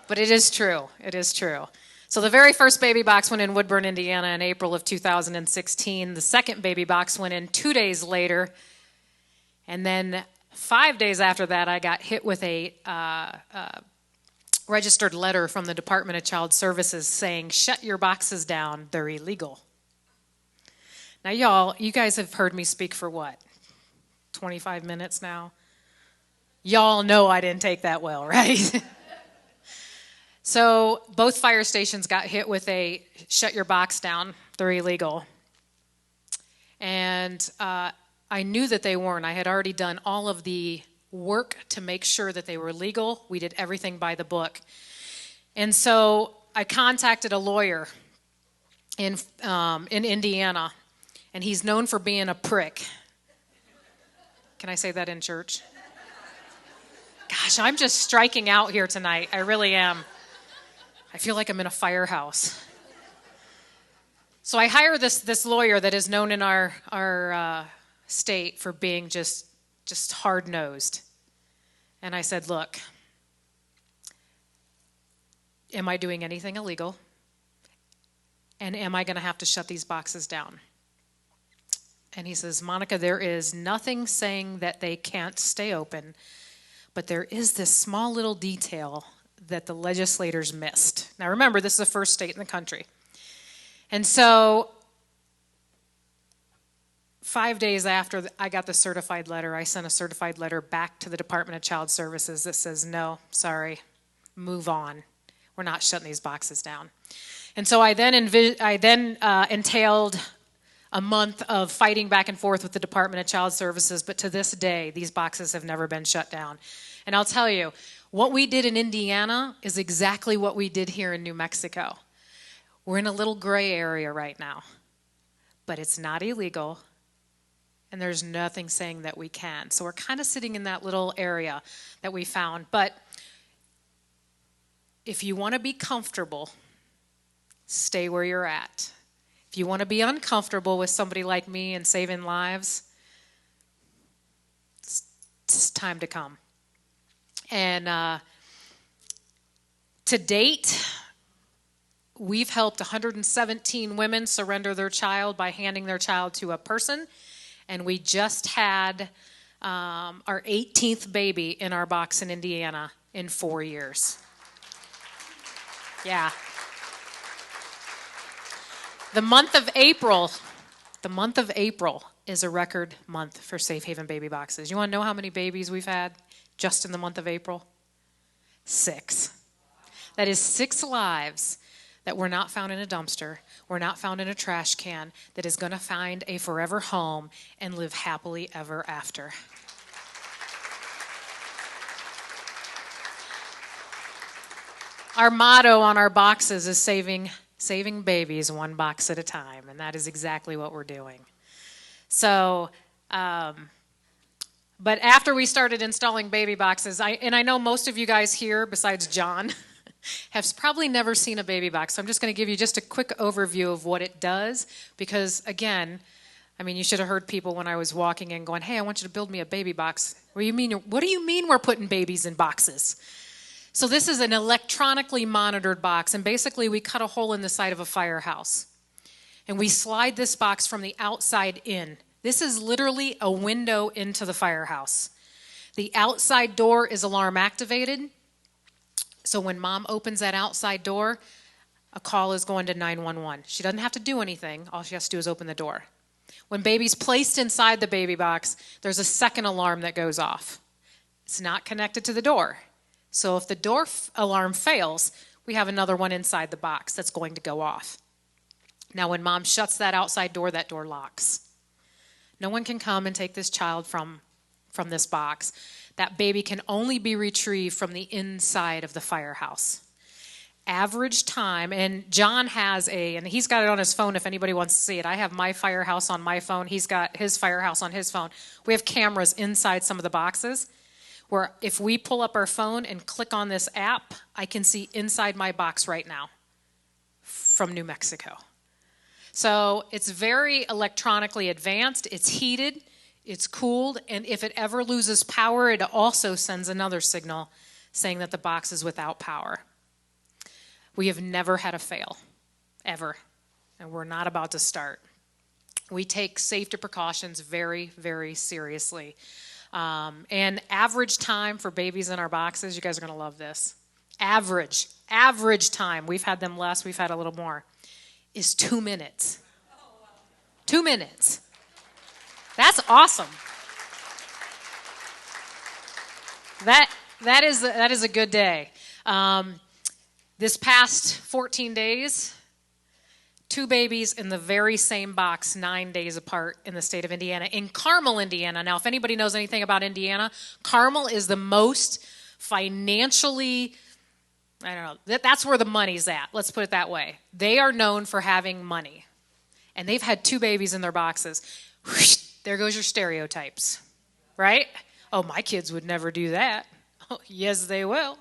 Speaker 6: But it is true. It is true. So the very first baby box went in Woodburn, Indiana in April of 2016. The second baby box went in 2 days later. And then 5 days after that, I got hit with a registered letter from the Department of Child Services saying, shut your boxes down, they're illegal. Now, y'all, you guys have heard me speak for what? 25 minutes now? Y'all know I didn't take that well, right? So both fire stations got hit with a shut your box down, they're illegal. And I knew that they weren't. I had already done all of the work to make sure that they were legal. We did everything by the book. And so I contacted a lawyer in Indiana, and he's known for being a prick. Can I say that in church? Gosh, I'm just striking out here tonight. I really am. I feel like I'm in a firehouse. So I hire this lawyer that is known in our state for being just hard-nosed. And I said, look, am I doing anything illegal? And am I going to have to shut these boxes down? And he says, Monica, there is nothing saying that they can't stay open, but there is this small little detail that the legislators missed. Now remember, this is the first state in the country. And so 5 days after I got the certified letter, I sent a certified letter back to the Department of Child Services that says, no, sorry, move on. We're not shutting these boxes down. And so I then entailed a month of fighting back and forth with the Department of Child Services, but to this day, these boxes have never been shut down. And I'll tell you, what we did in Indiana is exactly what we did here in New Mexico. We're in a little gray area right now, but it's not illegal, and there's nothing saying that we can. So we're kind of sitting in that little area that we found. But if you want to be comfortable, stay where you're at. If you want to be uncomfortable with somebody like me and saving lives, it's time to come. And to date, we've helped 117 women surrender their child by handing their child to a person. And we just had our 18th baby in our box in Indiana in 4 years. Yeah. The month of April is a record month for Safe Haven baby boxes. You want to know how many babies we've had just in the month of April? 6. That is 6 lives that were not found in a dumpster, were not found in a trash can, that is going to find a forever home and live happily ever after. Our motto on our boxes is saving babies one box at a time, and that is exactly what we're doing. So, but after we started installing baby boxes, I know most of you guys here, besides John, have probably never seen a baby box. So I'm just going to give you just a quick overview of what it does, because again, I mean, you should have heard people when I was walking in going, hey, I want you to build me a baby box. What do you mean we're putting babies in boxes? So this is an electronically monitored box, and basically we cut a hole in the side of a firehouse, and we slide this box from the outside in. This is literally a window into the firehouse. The outside door is alarm activated, so when mom opens that outside door, a call is going to 911. She doesn't have to do anything. All she has to do is open the door. When baby's placed inside the baby box, there's a second alarm that goes off. It's not connected to the door. So if the door alarm fails, we have another one inside the box that's going to go off. Now when mom shuts that outside door, that door locks. No one can come and take this child from this box. That baby can only be retrieved from the inside of the firehouse. Average time, and John has and he's got it on his phone if anybody wants to see it. I have my firehouse on my phone. He's got his firehouse on his phone. We have cameras inside some of the boxes, where if we pull up our phone and click on this app, I can see inside my box right now from New Mexico. So it's very electronically advanced. It's heated, it's cooled, and if it ever loses power, it also sends another signal saying that the box is without power. We have never had a fail, ever, and we're not about to start. We take safety precautions very, very seriously. And average time for babies in our boxes, you guys are going to love this. Average time, we've had them less, we've had a little more, is 2 minutes. 2 minutes. That's awesome. That is a good day. This past 14 days, 2 babies in the very same box 9 days apart in the state of Indiana. In Carmel, Indiana. Now, if anybody knows anything about Indiana, Carmel is the most financially, I don't know, that's where the money's at. Let's put it that way. They are known for having money. And they've had 2 babies in their boxes. Whoosh, there goes your stereotypes, right? Oh, my kids would never do that. Oh, yes, they will.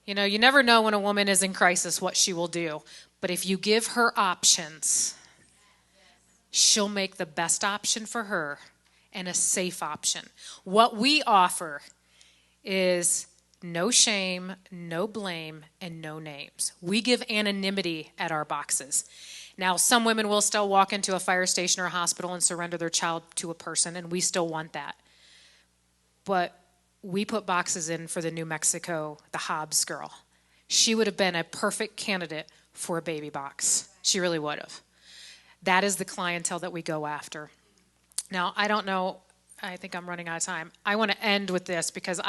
Speaker 6: You know, you never know when a woman is in crisis what she will do. But if you give her options, she'll make the best option for her and a safe option. What we offer is no shame, no blame, and no names. We give anonymity at our boxes. Now, some women will still walk into a fire station or a hospital and surrender their child to a person, and we still want that. But we put boxes in for the New Mexico, the Hobbs girl. She would have been a perfect candidate for a baby box. She really would have. That is the clientele that we go after. Now, I don't know, I think I'm running out of time. I want to end with this because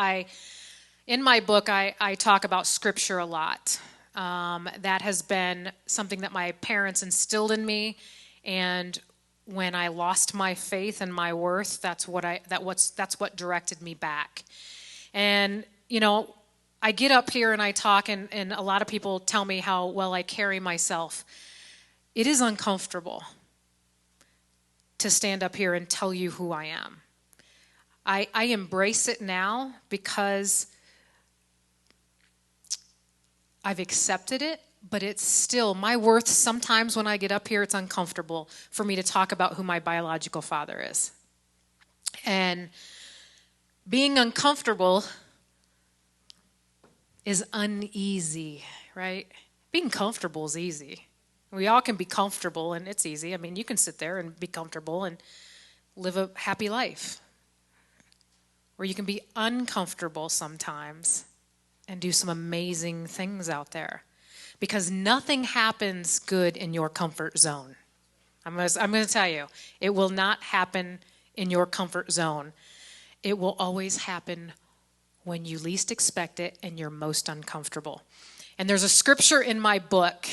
Speaker 6: in my book, I talk about scripture a lot. That has been something that my parents instilled in me, and when I lost my faith and my worth, that's what directed me back. And I get up here and I talk, and a lot of people tell me how well I carry myself. It is uncomfortable to stand up here and tell you who I am. I embrace it now because I've accepted it, but it's still my worth. Sometimes when I get up here, it's uncomfortable for me to talk about who my biological father is. And being uncomfortable is uneasy, right? Being comfortable is easy. We all can be comfortable, and it's easy. I mean, you can sit there and be comfortable and live a happy life. Or you can be uncomfortable sometimes and do some amazing things out there. Because nothing happens good in your comfort zone. I'm going to tell you, it will not happen in your comfort zone. It will always happen when you least expect it and you're most uncomfortable. And there's a scripture in my book,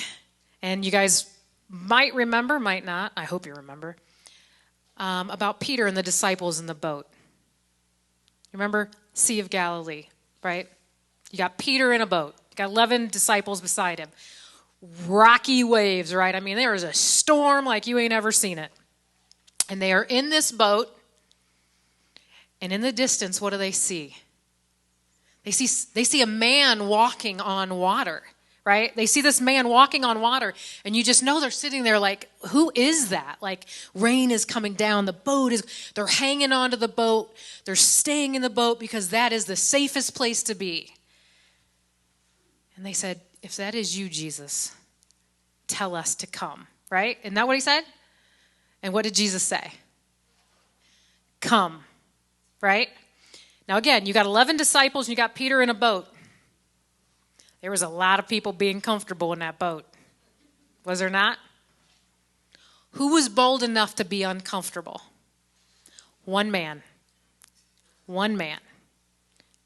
Speaker 6: and you guys might remember, might not, I hope you remember, about Peter and the disciples in the boat. You remember? Sea of Galilee, right? You got Peter in a boat. You got 11 disciples beside him. Rocky waves, right? I mean, there is a storm like you ain't ever seen it. And they are in this boat, and in the distance, what do they see? They see a man walking on water, right? They see this man walking on water, and you just know they're sitting there like, who is that? Like, rain is coming down, they're hanging onto the boat, they're staying in the boat because that is the safest place to be. And they said, if that is you, Jesus, tell us to come, right? Isn't that what he said? And what did Jesus say? Come, right? Now again, you got 11 disciples and you got Peter in a boat. There was a lot of people being comfortable in that boat. Was there not? Who was bold enough to be uncomfortable? One man.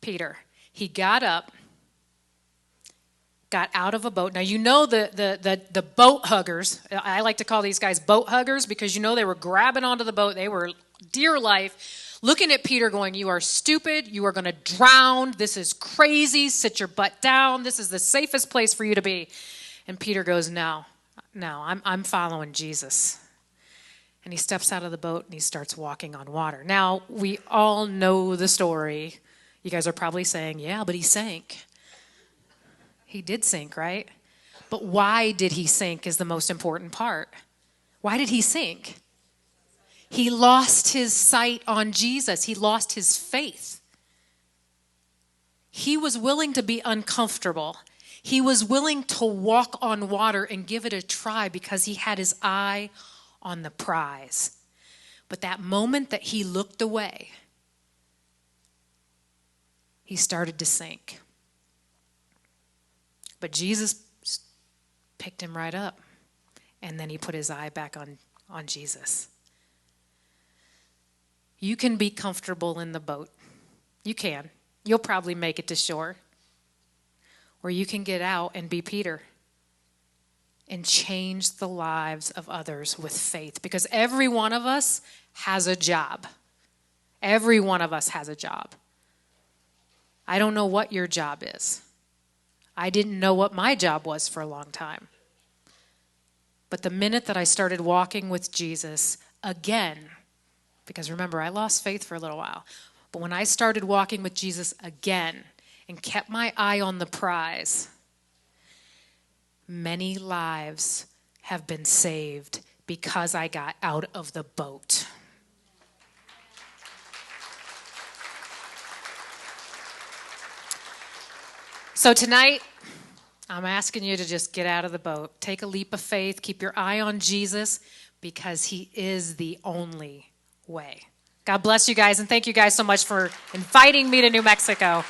Speaker 6: Peter. He got up, got out of a boat. Now, you know the boat huggers. I like to call these guys boat huggers because they were grabbing onto the boat. They were dear life, looking at Peter going, you are stupid. You are going to drown. This is crazy. Sit your butt down. This is the safest place for you to be. And Peter goes, no, I'm following Jesus. And he steps out of the boat and he starts walking on water. Now, we all know the story. You guys are probably saying, yeah, but he sank. He did sink, right? But why did he sink is the most important part. Why did he sink? He lost his sight on Jesus. He lost his faith. He was willing to be uncomfortable. He was willing to walk on water and give it a try because he had his eye on the prize. But that moment that he looked away, he started to sink. But Jesus picked him right up, and then he put his eye back on Jesus. You can be comfortable in the boat. You can. You'll probably make it to shore. Or you can get out and be Peter and change the lives of others with faith. Because every one of us has a job. Every one of us has a job. I don't know what your job is. I didn't know what my job was for a long time. But the minute that I started walking with Jesus again, because remember, I lost faith for a little while, but when I started walking with Jesus again and kept my eye on the prize, many lives have been saved because I got out of the boat. So tonight, I'm asking you to just get out of the boat. Take a leap of faith. Keep your eye on Jesus because he is the only way. God bless you guys, and thank you guys so much for inviting me to New Mexico.